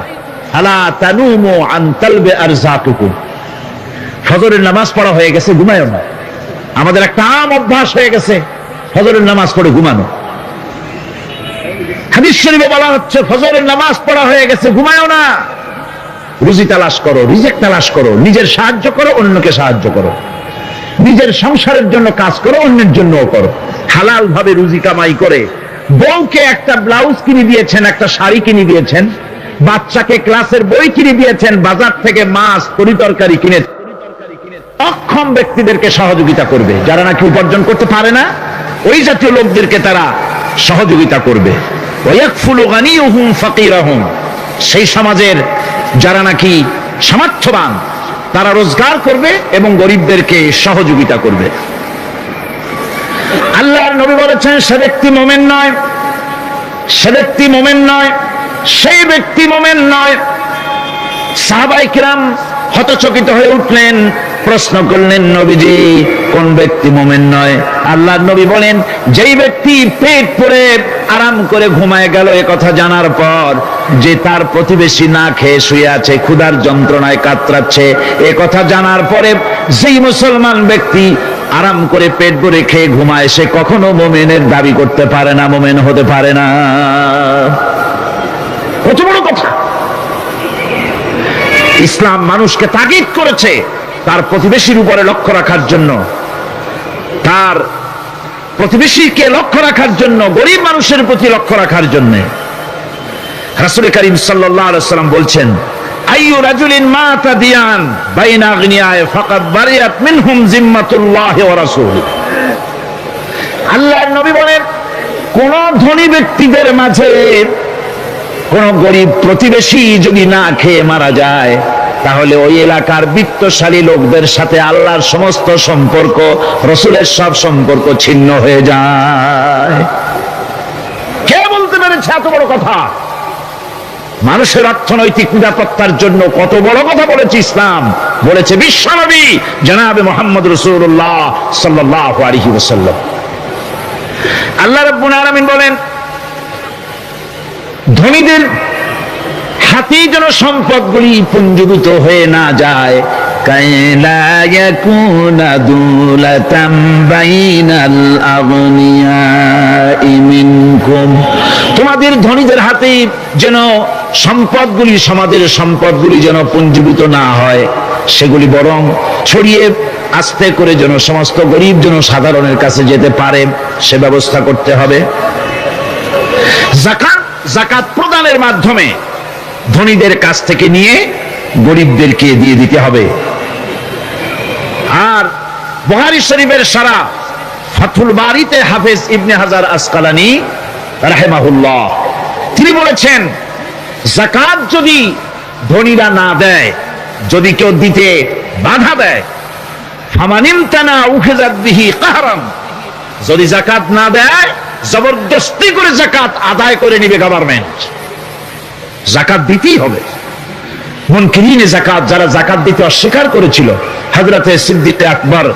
ফালা তানুমু আন তালবি আরযাকুকুম। ফজরের নামাজ পড়া হয়ে গেছে, ঘুমায়ও না। আমাদের একটা আম অভ্যাস হয়ে গেছে ফজরের নামাজ পড়ে ঘুমানো। হাদিস শরীফে বলা হচ্ছে, ফজরের নামাজ পড়া হয়ে গেছে, ঘুমায়ও না। রুজি তালাশ করো, রিজিক তালাশ করো, নিজের সাহায্য করো, অন্যকে সাহায্য করো, নিজের সংসারের জন্য কাজ করো, অন্যের জন্যও করো। হালাল ভাবে রুজি কামাই করে বউকে একটা ব্লাউজ কিনে দিয়েছেন, একটা শাড়ি কিনে দিয়েছেন, বাচ্চাকে ক্লাসের বই কিনে দিয়েছেন, বাজার থেকে মাছ তরিতরকারি কিনে, অক্ষম ব্যক্তিদেরকে সহযোগিতা করবে। যারা নাকি উপার্জন করতে পারে না, ওই জাতীয় লোকদেরকে তারা সহযোগিতা করবে। ওয়ায়াকফুলু গানিয়ুহুম ফাকিরাহুম। সেই সমাজের যারা নাকি সামর্থ্যবান, তারা রোজগার করবে এবং গরিবদেরকে সহযোগিতা করবে। আল্লাহর নবী বলেছেন, সে ব্যক্তি মুমিন নয়, সে ব্যক্তি মুমিন নয়, সেই ব্যক্তি মুমিন নয়। সাহাবায়ে কিরাম হতচকিত হয়ে উঠলেন, প্রশ্ন করলেন, নবীজি কোন ব্যক্তি মুমিন নয়? আল্লাহর নবী বলেন, যেই ব্যক্তি পেট পরে আরাম করে ঘুমায় গেল, এ কথা জানার পর যে তার প্রতিবেশী না খেয়ে শুয়ে আছে, ক্ষুধার যন্ত্রণায় কাতরাচ্ছে, এ কথা জানার পরে যেই মুসলমান ব্যক্তি আরাম করে পেট ভরে খেয়ে ঘুমায়, সে কখনো মুমিনের দাবি করতে পারে না, মুমিন হতে পারে না। কত বড় কথা! ইসলাম মানুষকে তাগিদ করেছে তার প্রতিবেশীর উপরে লক্ষ্য রাখার জন্য, তার প্রতিবেশীকে লক্ষ্য রাখার জন্য, গরিব মানুষের প্রতি লক্ষ্য রাখার জন্য। রাসূল করিম সাল্লাল্লাহু আলাইহি ওয়াসাল্লাম বলছেন, আইয়ু রাজুলিন মাতা দিয়ান বাইনা আগনিয়ায়ে ফাকাদ বারিয়াত মিনহুম জিম্মাতুল্লাহি ওয়া রাসূলুহু। আল্লাহর নবী বলেন, কোন ধনী ব্যক্তিদের মাঝে কোন গরিব প্রতিবেশী যদি না খেয়ে মারা যায়, তাহলে ওই এলাকার বিত্তশালী লোকদের সাথে আল্লাহর সমস্ত সম্পর্ক, রাসূলের সব সম্পর্ক ছিন্ন হয়ে যায়। কে বলতে পেরেছে এত বড় কথা? মানুষের অর্থনৈতিক নিরাপত্তার জন্য কত বড় কথা বলেছে ইসলাম, বলেছে বিশ্বনবী জনাবে মুহাম্মদ রাসূলুল্লাহ সাল্লাল্লাহু আলাইহি ওয়াসাল্লাম। আল্লাহ রাব্বুল আলামিন বলেন, ধনীদের হাতে যেন সম্পদগুলি পুঞ্জীভূত হয়ে না যায়, কাইলা ইয়াকুনা দুলাতাম বাইনাল আগনিয়াই মিনকুম। তোমাদের ধনীদের হাতে যেন সম্পদগুলি, সমাজের সম্পদগুলি যেন পুঞ্জীভূত না হয়, সেগুলি বরং ছড়িয়ে আস্তে করে যেন সমস্ত গরিব যেন সাধারণের কাছে যেতে পারে, সে ব্যবস্থা করতে হবে। জাকাত প্রদানের মাধ্যমে ধনীদের কাছ থেকে নিয়ে গরিবদেরকে দিয়ে দিতে হবে। আর বুখারী শরীফের সারা ফাথুল বারীতে হাফেজ ইবনে হাজার আসকালানী রাহিমাহুল্লাহ তিনি বলেছেন, যাকাত যদি ধনীরা না দেয়, যদি কেউ দিতে বাধা দেয়, ফামানিমতানা উখিযাত বিহি কাহরান, যদি যাকাত না দেয় জবরদস্তি করে যাকাত আদায় করে নিবে গভর্নমেন্ট। যাকাত দিতেই হবে। মুনকিরিনে যাকাত, যারা যাকাত দিতে অস্বীকার করেছিল, হযরতে সিদ্দিক আকবর,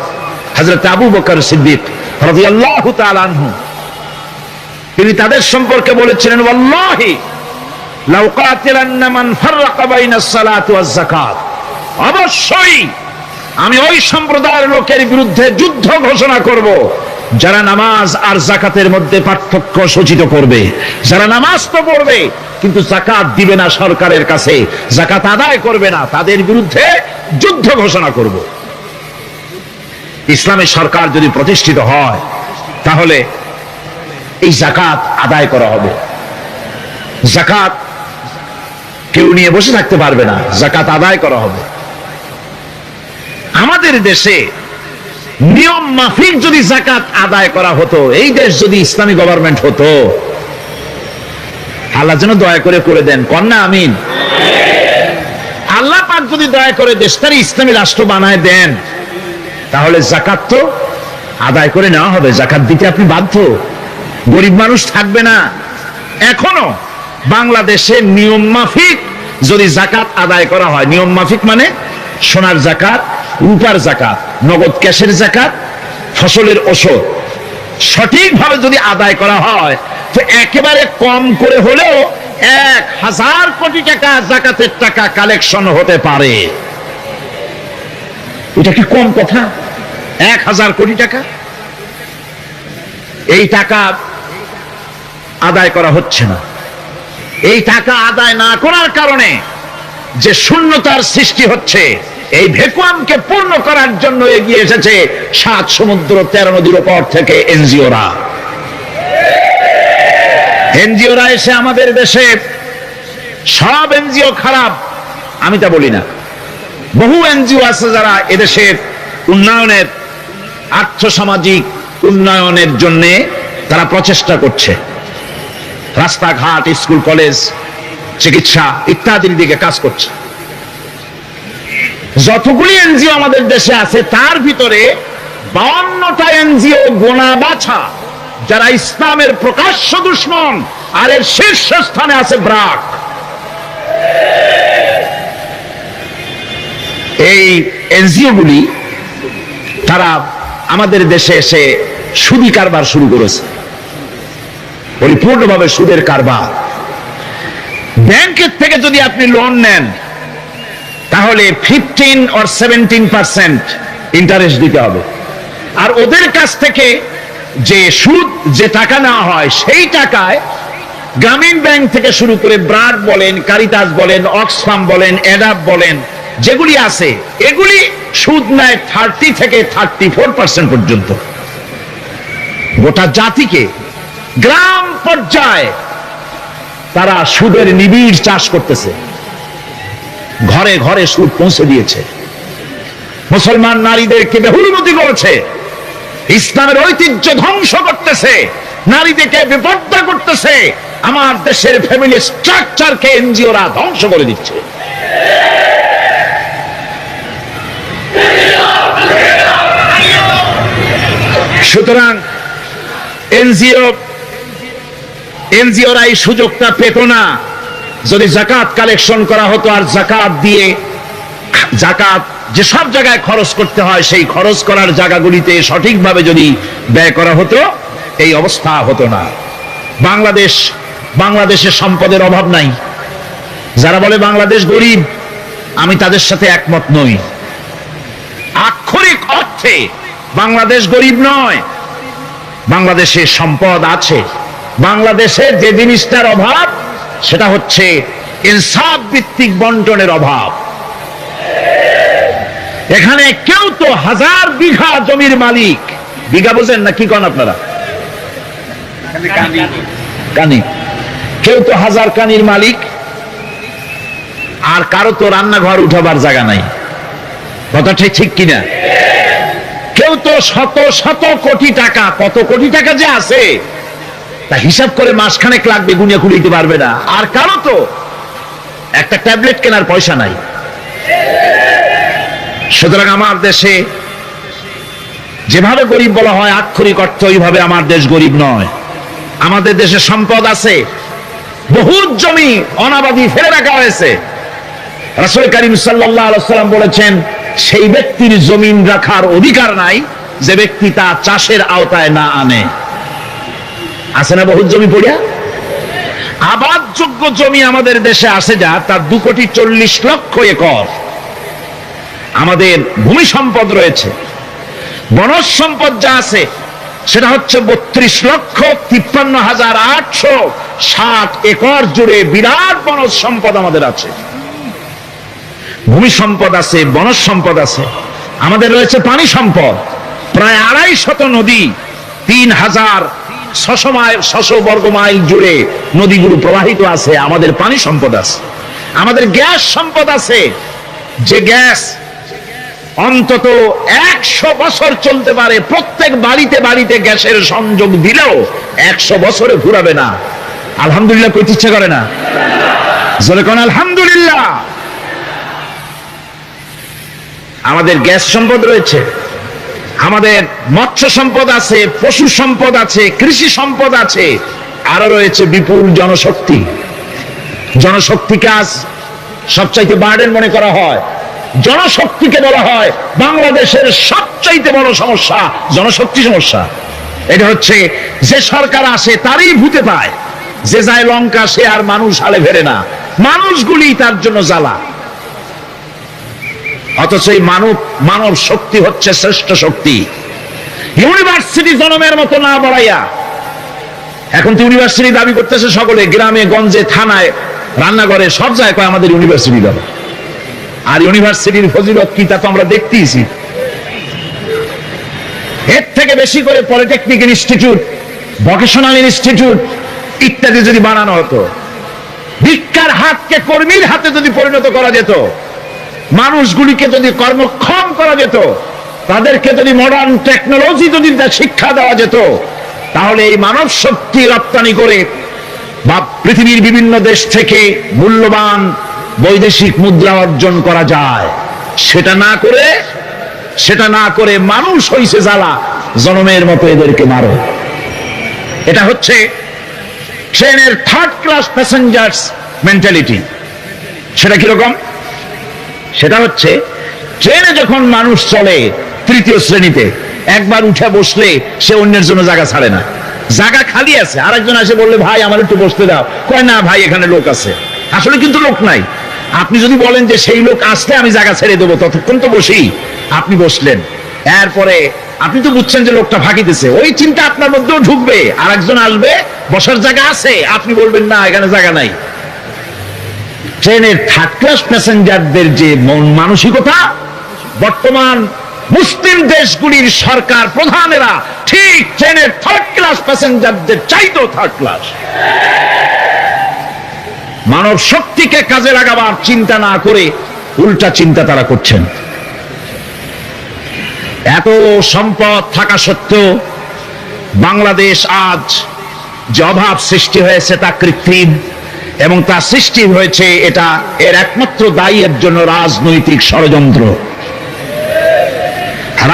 হযরতে আবু বকর সিদ্দিক রাদিয়াল্লাহু তাআলা আনহু, তিনি তাদের সম্পর্কে বলেছিলেন, ওয়াল্লাহি লাউ কাতিলান্না মান ফাররাকা বাইনাস সালাতি ওয়াজ যাকাত, অবশ্যই আমি ওই সম্প্রদায়ের লোকের বিরুদ্ধে যুদ্ধ ঘোষণা করব যারা নামাজ আর যাকাতের মধ্যে পার্থক্য সূচিত করবে। যারা নামাজ তো পড়বে কিন্তু যাকাত দিবে না সরকারের কাছে, যাকাত আদায় করবে না, তাদের বিরুদ্ধে যুদ্ধ ঘোষণা করব। ইসলামী সরকার যদি প্রতিষ্ঠিত হয় তাহলে এই যাকাত আদায় করা হবে। যাকাত কেউ নিয়ে বসে থাকতে পারবে না, যাকাত আদায় করা হবে। আমাদের দেশে নিয়ম মাফিক যদি যাকাত আদায় করা হতো, এই দেশ যদি ইসলামী গভর্নমেন্ট হতো, আল্লাহ যেন দয়া করে করে দেন, কন্যা আমিন। আল্লাহ পাক যদি দয়া করে দেশটারে ইসলামী রাষ্ট্র বানায় দেন, তাহলে যাকাত তো আদায় করে নেওয়া হবে। যাকাত দিতে আপনি বাধ্য, গরিব মানুষ থাকবে না। এখনো বাংলাদেশে নিয়ম মাফিক যদি যাকাত আদায় করা হয়, নিয়ম মাফিক মানে সোনার যাকাত, রূপার যাকাত, নগদ ক্যাশের যাকাত, ফসলের ওষুধ সঠিকভাবে যদি আদায় করা হয়, তো একেবারে কম করে হলেও 1000 কোটি টাকা যাকাতের টাকা কালেকশন হতে পারে। এটা কি কম কথা? 1000 কোটি টাকা, এই টাকা আদায় করা হচ্ছে না। এই টাকা আদায় না করার কারণে যে শূন্যতার সৃষ্টি হচ্ছে, এই ভ্যাকুয়ামকে পূর্ণ করার জন্য এগিয়ে এসেছে 7 সমুদ্র 13 নদীর ওপর থেকে এনজিওরা। এনজিওরা এসে আমাদের দেশে, সব এনজিও খারাপ আমি তা বলি না, বহু এনজিও আছে যারা এদেশের উন্নয়নের, আর্থসামাজিক উন্নয়নের জন্য তারা প্রচেষ্টা করছে, রাস্তাঘাট, স্কুল কলেজ, চিকিৎসা ইত্যাদির দিকে কাজ করছে। যতগুলি এনজিও আমাদের দেশে আছে তার ভিতরে 52টা এনজিও গোনা বাছা যারা ইসলামের প্রকাশ্য দুশমন, আর এর শীর্ষস্থানে আছে ব্র্যাক। এই এনজিও গুলি তারা আমাদের দেশে এসে সুদি কারবার শুরু করেছে, পরিপূর্ণভাবে সুদের কারবার। ব্যাংকের থেকে যদি আপনি লোন নেন তাহলে 15 or 17% ইন্টারেস্ট দিতে হবে, আর ওদের কাছ থেকে যে সুদ, যে টাকা নেওয়া হয়, সেই টাকায় গ্রামীণ ব্যাংক থেকে শুরু করে ব্রাড বলেন, কারিতাস বলেন, অক্সফাম বলেন, এডাপ বলেন, যেগুলি আছে এগুলি সুদ নেয় 30 থেকে 34% পর্যন্ত। গোটা জাতিকে গ্রাম পর্যায়ে তারা সুদের নিবিড় চাষ করতেছে, ঘরে ঘরে সুদ পৌঁছে দিয়েছে, মুসলমান নারীদেরকে বেহুলমতি করেছে, ইসলামের ঐতিহ্য ধ্বংস করতেছে, নারীদেরকে বিপর্দা করতেছে, আমার দেশের ফ্যামিলি স্ট্রাকচারকে এনজিওরা ধ্বংস করে দিচ্ছে। সুতরাং এনজিওরা এই সুযোগটা পেত না। যদি যাকাত কালেকশন করা হতো আর যাকাত দিয়ে, যাকাত যেসব জায়গায় খরচ করতে হয় সেই খরচ করার জায়গাগুলিতে সঠিকভাবে যদি ব্যয় করা হতো, এই অবস্থা হতো না। বাংলাদেশে সম্পদের অভাব নাই। যারা বলে বাংলাদেশ গরিব, আমি তাদের সাথে একমত নই। আক্ষরিক অর্থে বাংলাদেশ গরিব নয়, বাংলাদেশে সম্পদ আছে। বাংলাদেশে যে জিনিসটার অভাব সেটা হচ্ছে ইনসাফ ভিত্তিক বন্টনের অভাব। এখানে কেউ তো 1000 বিঘা জমির মালিক, বিঘা বোঝেন না কি কন আপনারা? কানি। কেউ তো 1000 কানির মালিক, আর কারো তো রান্নাঘর উঠাবার জায়গা নাই। কথা ঠিক কিনা? কেউ তো শত শত কোটি টাকা, কত কোটি টাকা যে আছে তা হিসাব করে মাসখানেক লাগবে, গুনিয়া খুলিতে পারবে না। আর কারো তো একটা ট্যাবলেট কেনার পয়সা নাই। সুতরাং আমার দেশে যেভাবে গরিব বলা হয় আক্ষরিক অর্থ ওইভাবে আমার দেশ গরিব নয়। আমাদের দেশে সম্পদ আছে, বহুত জমি অনাবাদি ফেলে রাখা হয়েছে। রাসূল কারীম সাল্লাল্লাহু আলাইহি ওয়াসাল্লাম বলেছেন, সেই ব্যক্তির জমিন রাখার অধিকার নাই যে ব্যক্তি তা চাষের আওতায় না আনে। আছে না বহুত জমি পড়িয়া? আবাদযোগ্য জমি আমাদের দেশে আছে যা, তার 2,40,00,000 একর। আমাদের ভূমি সম্পদ রয়েছে, বনজ সম্পদ যা আছে সেটা হচ্ছে 32,53,860 একর জুড়ে বিরাট বনজ সম্পদ আমাদের আছে। ভূমি সম্পদ আছে, বনজ সম্পদ আছে। আমাদের রয়েছে পানি সম্পদ, প্রায় 250 নদী, 3,600 বর্গ মাইল জুড়ে নদীগুলো প্রবাহিত আছে। আমাদের পানি সম্পদ আছে। আমাদের গ্যাস সম্পদ আছে, যে গ্যাস অন্তত 100 বছর চলতে পারে। প্রত্যেক বাড়িতে বাড়িতে গ্যাসের সংযোগ দিলেও 100 বছরে ঘুরাবে না। আলহামদুলিল্লাহ কইতে ইচ্ছা করে না? জোরে কোন আলহামদুলিল্লাহ। আমাদের গ্যাস সম্পদ রয়েছে, আমাদের মৎস্য সম্পদ আছে, পশু সম্পদ আছে, কৃষি সম্পদ আছে, আরো রয়েছে বিপুল জনশক্তি। জনশক্তিকে আজ সবচাইতে বার্ডেন মনে করা হয়। জনশক্তিকে বলা হয় বাংলাদেশের সবচাইতে বড় সমস্যা, জনশক্তি সমস্যা। এটা হচ্ছে যে সরকার আসে তারই ভূতে পায়, যে যায় লঙ্কা সে আর মানুষ হালে ফেরে না, মানুষগুলি তার জন্য জ্বালা। অথচ এই মানব শক্তি হচ্ছে শ্রেষ্ঠ শক্তি। ইউনিভার্সিটি জনমের মতো না বাড়াইয়া, এখন তো ইউনিভার্সিটি দাবি করতেছে সকলে, গ্রামে গঞ্জে থানায় রান্নাঘরে সব জায়গায় আমাদের ইউনিভার্সিটি দাবি। আর ইউনিভার্সিটির ফজিলত কি তা তো আমরা দেখতেইছি। এর থেকে বেশি করে পলিটেকনিক ইনস্টিটিউট, ভোকেশনাল ইনস্টিটিউট ইত্যাদি যদি বানানো হতো, ভিক্ষার হাতকে কর্মীর হাতে যদি পরিণত করা যেত, মানুষগুলিকে যদি কর্মক্ষম করা যেত, তাদেরকে যদি মডার্ন টেকনোলজি যদি শিক্ষা দেওয়া যেত, তাহলে এই মানব শক্তি রপ্তানি করে বা পৃথিবীর বিভিন্ন দেশ থেকে মূল্যবান বৈদেশিক মুদ্রা অর্জন করা যায়। সেটা না করে মানুষ হইছে জ্বালা, জনমের মতো এদেরকে মারো। এটা হচ্ছে ট্রেনের থার্ড ক্লাস প্যাসেঞ্জার্স মেন্টালিটি। সেটা কিরকম? সেটা হচ্ছে ট্রেনে যখন মানুষ চলে তৃতীয় শ্রেণীতে, একবার উঠে বসলে সে অন্যের জন্য জায়গা ছাড়ে না। জায়গা খালি আছে, আরেকজন এসে বললে ভাই আমার একটু বসতে দাও, কয় না ভাই এখানে লোক আছে। আসলে কিন্তু লোক নাই। আপনি যদি বলেন যে সেই লোক আসলে আমি জায়গা ছেড়ে দেবো, ততক্ষণ তো বসি, আপনি বসলেন, এরপরে আপনি তো বুঝছেন যে লোকটা ফাঁকিতেছে, ওই চিন্তা আপনার মধ্যেও ঢুকবে, আরেকজন আসবে, বসার জায়গা আছে, আপনি বলবেন না এখানে জায়গা নাই। ট্রেনের থার্ড ক্লাস প্যাসেঞ্জারদের যে মন মানসিকতা, বর্তমান মুসলিম দেশগুলির সরকার প্রধানেরা ঠিক ট্রেনের থার্ড ক্লাস প্যাসেঞ্জারদের চাইতেও থার্ড ক্লাস। মানব শক্তিকে কাজে লাগাবার চিন্তা না করে উল্টা চিন্তা তারা করছেন। এত সম্পদ থাকা সত্ত্বেও বাংলাদেশ আজ যে অভাব সৃষ্টি হয়েছে তা কৃত্রিম, এবং তা সৃষ্টি হয়েছে এটা এর একমাত্র দায়ী এর জন্য রাজনৈতিক ষড়যন্ত্র।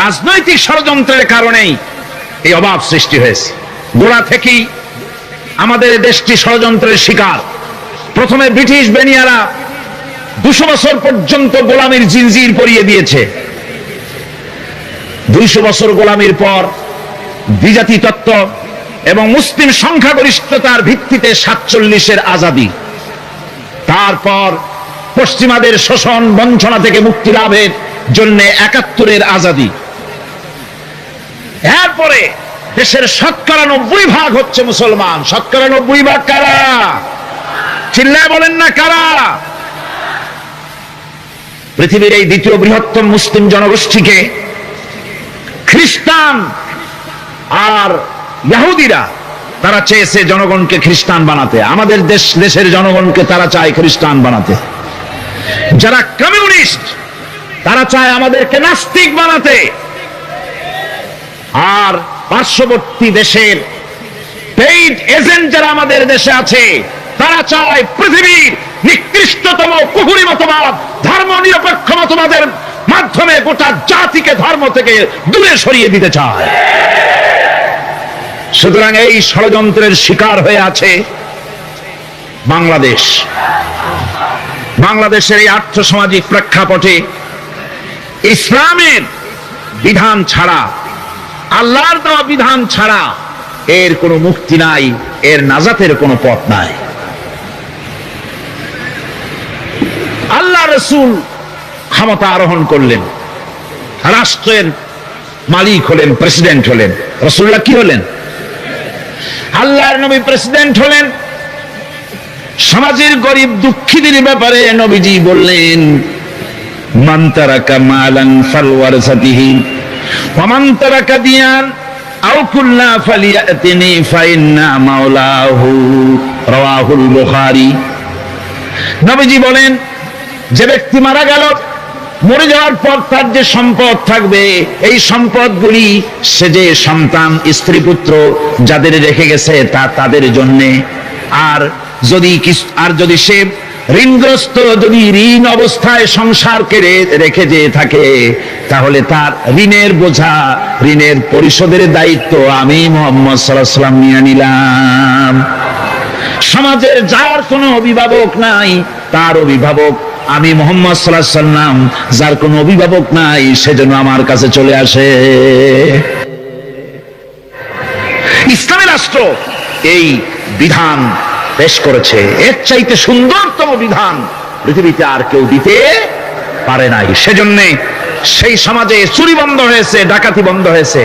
রাজনৈতিক ষড়যন্ত্রের কারণেই এই অভাব সৃষ্টি হয়েছে। গোড়া থেকেই আমাদের দেশটি ষড়যন্ত্রের শিকার। প্রথমে ব্রিটিশ বেনিয়ারা 200 বছর পর্যন্ত গোলামীর জিনজির পরিয়ে দিয়েছে। 200 বছর গোলামীর পর দ্বিজাতি তত্ত্ব এবং মুসলিম সংখ্যাগরিষ্ঠতার ভিত্তিতে 47-এর আজাদি, তারপর পশ্চিমাদের শোষণ বঞ্চনা থেকে মুক্তি লাভের জন্য 71-এর আজাদি, এরপরে দেশের 90% হচ্ছে মুসলমান। 90% কারা? চিল্লায় বলেন না কারা? পৃথিবীর এই দ্বিতীয় বৃহত্তম মুসলিম জনগোষ্ঠীকে খ্রিস্টান আর ইহুদিরা তারা চেয়েছে জনগণকে খ্রিস্টান বানাতে। আমাদের দেশের জনগণকে তারা চায় খ্রিস্টান বানাতে। যারা কমিউনিস্ট তারা চায় আমাদেরকে নাস্তিক বানাতে, আর পার্শ্ববর্তী দেশের পেইড এজেন্ট যারা আমাদের দেশে আছে তারা চায় পৃথিবীর নিকৃষ্টতম কুহুরি মতবাদ, ধর্ম নিরপেক্ষ মতবাদের মাধ্যমে গোটা জাতিকে ধর্ম থেকে দূরে সরিয়ে দিতে চায়। সুতরাং এই ষড়যন্ত্রের শিকার হয়ে আছে বাংলাদেশ। বাংলাদেশের এই আর্থসামাজিক প্রেক্ষাপটে ইসলামের বিধান ছাড়া, আল্লাহর দেওয়া বিধান ছাড়া এর কোনো মুক্তি নাই, এর নাজাতের কোনো পথ নাই। আল্লাহ রাসূল ক্ষমতা আরোহণ করলেন, রাষ্ট্রের মালিক হলেন, প্রেসিডেন্ট হলেন। রাসূলুল্লাহ কি হলেন? আল্লাহর নবী প্রেসিডেন্ট হলেন। সমাজের গরিব দুঃখীদের ব্যাপারে নবীজি বললেন, মান তারাকা মালান ফালওয়ারসাতিহি ওয়া মান তারাকা দিয়ান আও কুল্লা ফালিয়াতিনি ফাইন্না মাওলাহু, রাওয়াহুল বুখারী। নবীজি বলেন, যে ব্যক্তি মারা গেল, মরে যাওয়ার পর তার যে সম্পদ থাকবে, এই সম্পদগুলি সে যে সন্তান, স্ত্রী, পুত্র যাদের রেখে গেছে তা তাদের জন্য। আর যদি সে ঋণগ্রস্ত, যদি ঋণ অবস্থায় সংসারকে রেখে যে থাকে, তাহলে তার ঋণের বোঝা, ঋণের পরিশোধের দায়িত্ব আমি মুহাম্মদ সাল্লাল্লাহু আলাইহি ওয়াসাল্লাম নিয়ে নিলাম। সমাজের যার কোনো অভিভাবক নাই তার অভিভাবক আমি মুহাম্মদ সাল্লাল্লাহু আলাইহি ওয়াসাল্লাম। যার কোনো অভিভাবক নাই সেজন্য আমার কাছে চলে আসে। ইসলামী রাষ্ট্র এই বিধান পেশ করেছে। এর চাইতে সুন্দরতম বিধান পৃথিবীতে আর কেউ দিতে পারে নাই। সেজন্য সেই সমাজে চুরি বন্ধ হয়েছে, ডাকাতি বন্ধ হয়েছে,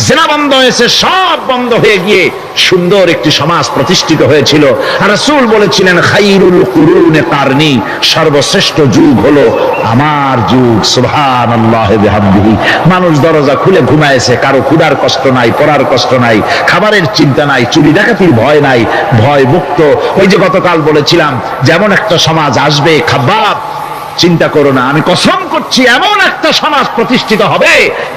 জিনা বন্ধ হয়েছে, সব বন্ধ হয়ে গিয়ে সুন্দর একটি সমাজ প্রতিষ্ঠিত হয়েছিল। আর রাসূল বলেছিলেন, খাইরুল কুরুনে কারনি, সর্বশ্রেষ্ঠ যুগ হলো আমার যুগ। সুবহানাল্লাহি বিহামদিহি। মানুষ দরজা খুলে ঘুমায়েছে, কারো ক্ষুধার কষ্ট নাই, পড়ার কষ্ট নাই, খাবারের চিন্তা নাই, চুরি ডাকাতির ভয় নাই, ভয় মুক্ত। ওই যে গতকাল বলেছিলাম, যেমন একটা সমাজ আসবে, খাবাব চিন্তা করো না, আমি কসম করছি এমন একটা সমাজ প্রতিষ্ঠিত হবে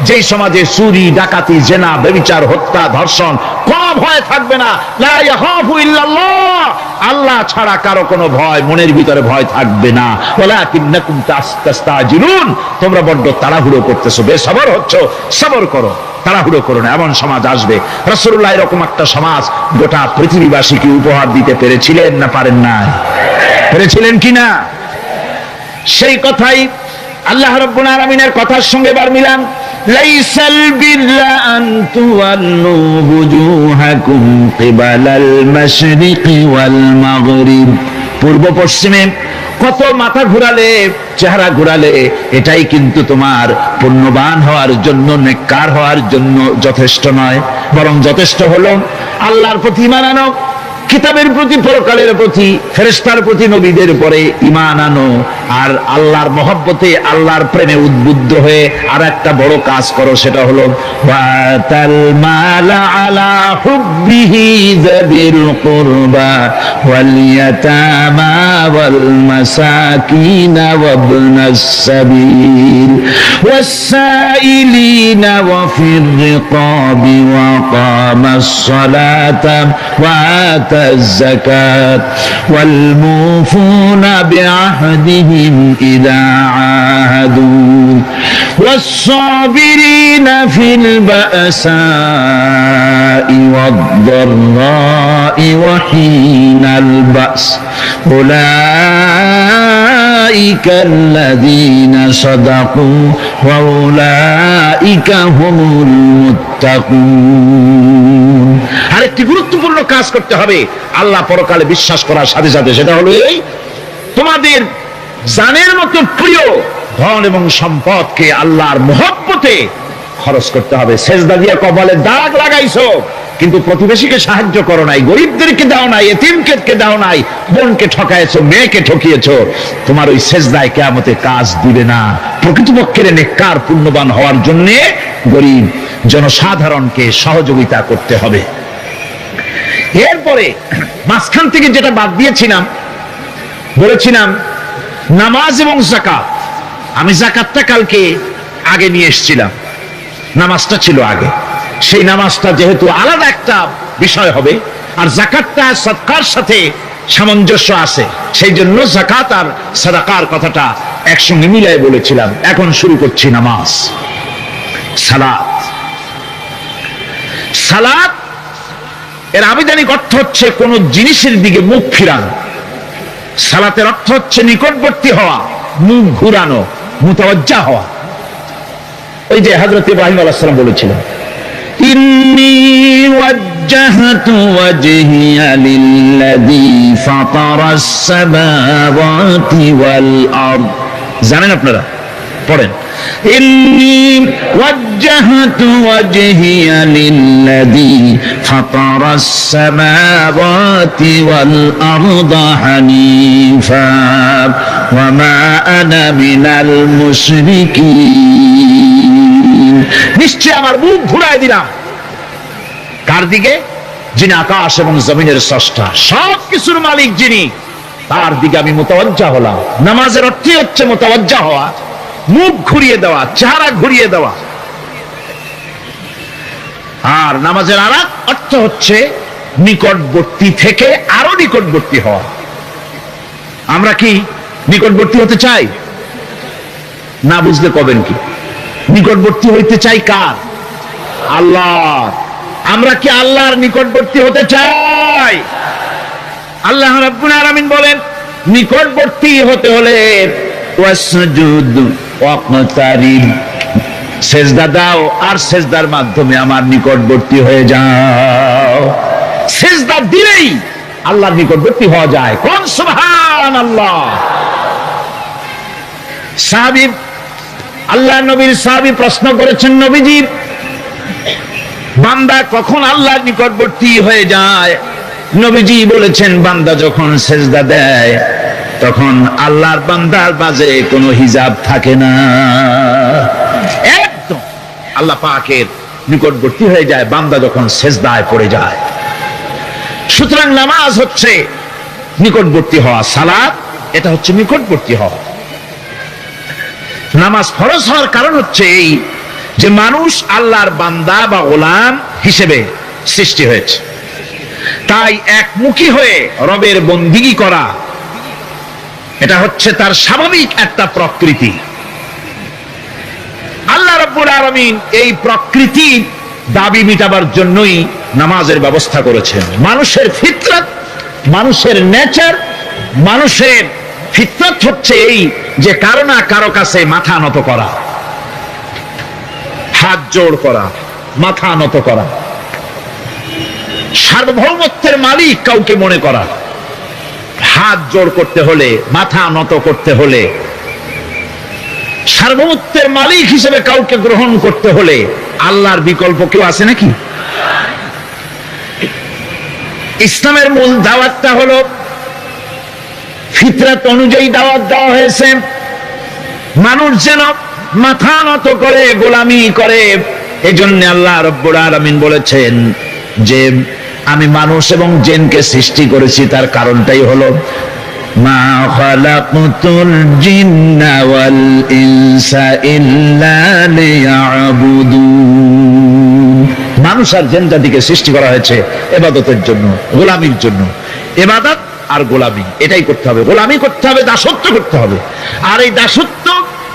যেই সমাজে চুরি, ডাকাতি, জেনা, ব্যভিচার, হত্যা, ধর্ষণ কোনো ভয় থাকবে না। লা ইয়াখাফু ইল্লাল্লাহ, আল্লাহ ছাড়া কারো কোনো ভয়, মনের ভিতরে ভয় থাকবে না। ওয়ালাকিন্নাকুম তাস্তাজিলুন, তোমরা বড্ড তাড়াহুড়ো করতেছো, বেসবর হচ্ছো, সবর করো, তাড়াহুড়ো করো না। এমন সমাজ আসবে। রাসূলুল্লাহ এরকম একটা সমাজ গোটা পৃথিবীবাসীকে উপহার দিতে পেরেছিলেন না পারেন না? পেরেছিলেন কিনা? সেই কথাই আল্লাহ রাব্বুল আলামিনের কথার সঙ্গে বার মিলান। লাইসাল বিররা আন তুওয়াল্লু বুজুহাকুম কিবালাল মাশরিকি ওয়াল মাগরিব, পূর্ব পশ্চিমে কত মাথা ঘুরালে, চেহারা ঘুরালে এটাই কিন্তু তোমার পুণ্যবান হওয়ার জন্য, নেককার হওয়ার জন্য যথেষ্ট নয়। বরং যথেষ্ট হলো আল্লাহর প্রতি ঈমান আনো, কিতাবের প্রতি, পরকালের প্রতি, ফেরেশতার প্রতি, নবীদের পরে ঈমান আনো, আর আল্লাহর মহব্বতে, আল্লাহর প্রেমে উদ্বুদ্ধ হয়ে আর একটা বড় কাজ করো, সেটা হলো ওয়াতাল মালা আলা হুব্বিহি যাবিল কুরবা ওয়াল ইয়াতামা ওয়াল মাসাকিন ওয়াবনাস সাবিল ওয়াস-সাইলিনা ওয়া ফির রিকাবি ওয়া কামাস সালাতা ওয়া الزكاة والموفون بعهدهم إذا عاهدوا والصابرين في البأساء والضراء وحين البأس أولئك الذين صدقوا وأولئك هم المتقون। আরেকটি গুরুত্বপূর্ণ কাজ করতে হবে আল্লাহ পরকালে বিশ্বাস করার সাথে সাথে, সেটা হলো এই, তোমাদের জানের মতো প্রিয় ধন এবং সম্পদকে আল্লাহর মহব্বতে খরচ করতে হবে। সেজদা দিয়ে কপালে দাগ লাগাইছো কিন্তু প্রতিবেশীকে সাহায্য করো নাই, গরিবদেরকে দাও নাই, এতিমকে দাও নাই, বোনকে ঠকাইছো, মেয়েকে ঠকিয়েছো, তোমার ওই সেজদায় কিয়ামতে কাজ দিবে না। প্রকৃতপক্ষের নেককার পুণ্যবান হওয়ার জন্য গরিব জনসাধারণকে সহযোগিতা করতে হবে। এরপরে মাঝখান থেকে যেটা বাদ দিয়েছিলাম, বলেছিলাম নামাজ এবং যাকাত। আমি যাকাতটা কালকে আগে নিয়ে এসেছিলাম, নামাজটা ছিল আগে। সেই নামাজটা যেহেতু আলাদা একটা বিষয় হবে, আর যাকাতটা সাদকার সাথে সামঞ্জস্য আছে, সেই জন্য যাকাত আর সাদাকার কথাটা একসঙ্গে মিলাই বলেছিলাম। এখন শুরু করছি নামাজ। সালাত, সালাত এর আবিধানিক অর্থ হচ্ছে কোন জিনিসের দিকে মুখ ফিরানো। সালাতের অর্থ হচ্ছে নিকটবর্তী হওয়া, মুখ ঘুরানো, মুতাওয়াজ্জা হওয়া। ওই যে হযরত ইব্রাহিম আলাইহিস সালাম বলেছিলেন, ইন্নী ওয়াজ্জাহতু ওয়াজহিয়া লিল্লাযী ফাতারাস সামাওয়াতি ওয়াল আরদ। জানেন আপনারা? পড়েন, ইন্নী ওয়াজ্জাহতু ওয়াজহিয়া লিল্লাযী ফাতারাস সামাওয়াতি ওয়াল আরদা হানিফা ওয়া মা আনা মিনাল মুশরিকিন। নিশ্চয় আমার মুখ ঘুরায় দিলাম কার দিকে? যিনি আকাশ এবং জমিনের স্রষ্টা, সব কিছুর মালিক যিনি, তার দিকে আমি মুতাওয়াজ্জা হলাম। নামাজের অর্থ হচ্ছে মুতাওয়াজ্জা হওয়া, মুখ ঘুরিয়ে দেওয়া, চেহারা ঘুরিয়ে দেওয়া। আর নামাজের আরেক অর্থ হচ্ছে নিকটবর্তী থেকে আরো নিকটবর্তী হওয়া। আমরা কি নিকটবর্তী হতে চাই? না বুঝলে কবেন কি? নিকটবর্তী হইতে চাই কার? আল্লাহ। আমরা কি আল্লাহর নিকটবর্তী হতে চাই? আল্লাহ রাব্বুল আলামিন বলেন, নিকটবর্তী হতে হলে ওয়াসজুদ ওয়াকতারিব, সেজদা দাও আর সেজদার মাধ্যমে আমার নিকটবর্তী হয়ে যাও। সেজদা দিলেই আল্লাহর নিকটবর্তী হওয়া যায়। কোন সুবহানাল্লাহ। সাহাবী, আল্লাহ নবীর সাহাবী প্রশ্ন করেছেন, নবীজি, বান্দা কখন আল্লাহর নিকটবর্তী হয়ে যায়? নবীজি বলেছেন, বান্দা যখন সেজদা দেয় তখন আল্লাহর বান্দার মাঝে কোনো হিজাব থাকে না, একদম আল্লাহ পাকের নিকটবর্তী হয়ে যায় বান্দা যখন সেজদায় পড়ে যায়। সুতরাং নামাজ হচ্ছে নিকটবর্তী হওয়া, সালাত এটা হচ্ছে নিকটবর্তী হওয়া। নামাজ ফরজ হওয়ার কারণ হচ্ছে এই যে মানুষ আল্লাহর বান্দা বা গোলাম হিসেবে সৃষ্টি হয়েছে, তাই একমুখী হয়ে রবের বন্দিগি করা এটা হচ্ছে তার স্বাভাবিক একটা প্রকৃতি। আল্লাহ রাব্বুল আলামিন এই প্রকৃতি দাবি মিটাবার জন্যই নামাজের ব্যবস্থা করেছেন। মানুষের ফিতরত, মানুষের নেচার, মানুষের ফিতরত হচ্ছে এই যে কারো না কারো কাছে মাথা নত করা, হাত জোড় করা, মাথা নত করা, সার্বভৌমত্বের মালিক কাউকে মনে করা। হাত জোড় করতে হলে, মাথা নত করতে হলে, সার্বভৌমত্বের মালিক হিসেবে কাউকে গ্রহণ করতে হলে আল্লাহর বিকল্প কেউ আছে নাকি? ইসলামের মূল দাওয়াতটা হলো ফিতরত অনুযায়ী দাওয়াত দেওয়া হয়েছে। মানুষ যেন মাথা নত করে, গোলামি করে। এজন্য আল্লাহ রাব্বুল আলামিন বলেছেন যে আমি মানুষ এবং জিনকে সৃষ্টি করেছি, তার কারণটাই হলো মা খালাকতুল জিন্না ওয়াল ইনসা ইল্লা লিয়াবুদুন। মানুষ আর জিন জাতিকে সৃষ্টি করা হয়েছে ইবাদতের জন্য, গোলামির জন্য। ইবাদত আর গোলামি এটাই করতে হবে, গোলামি করতে হবে, দাসত্ব করতে হবে। আর এই দাসত্ব,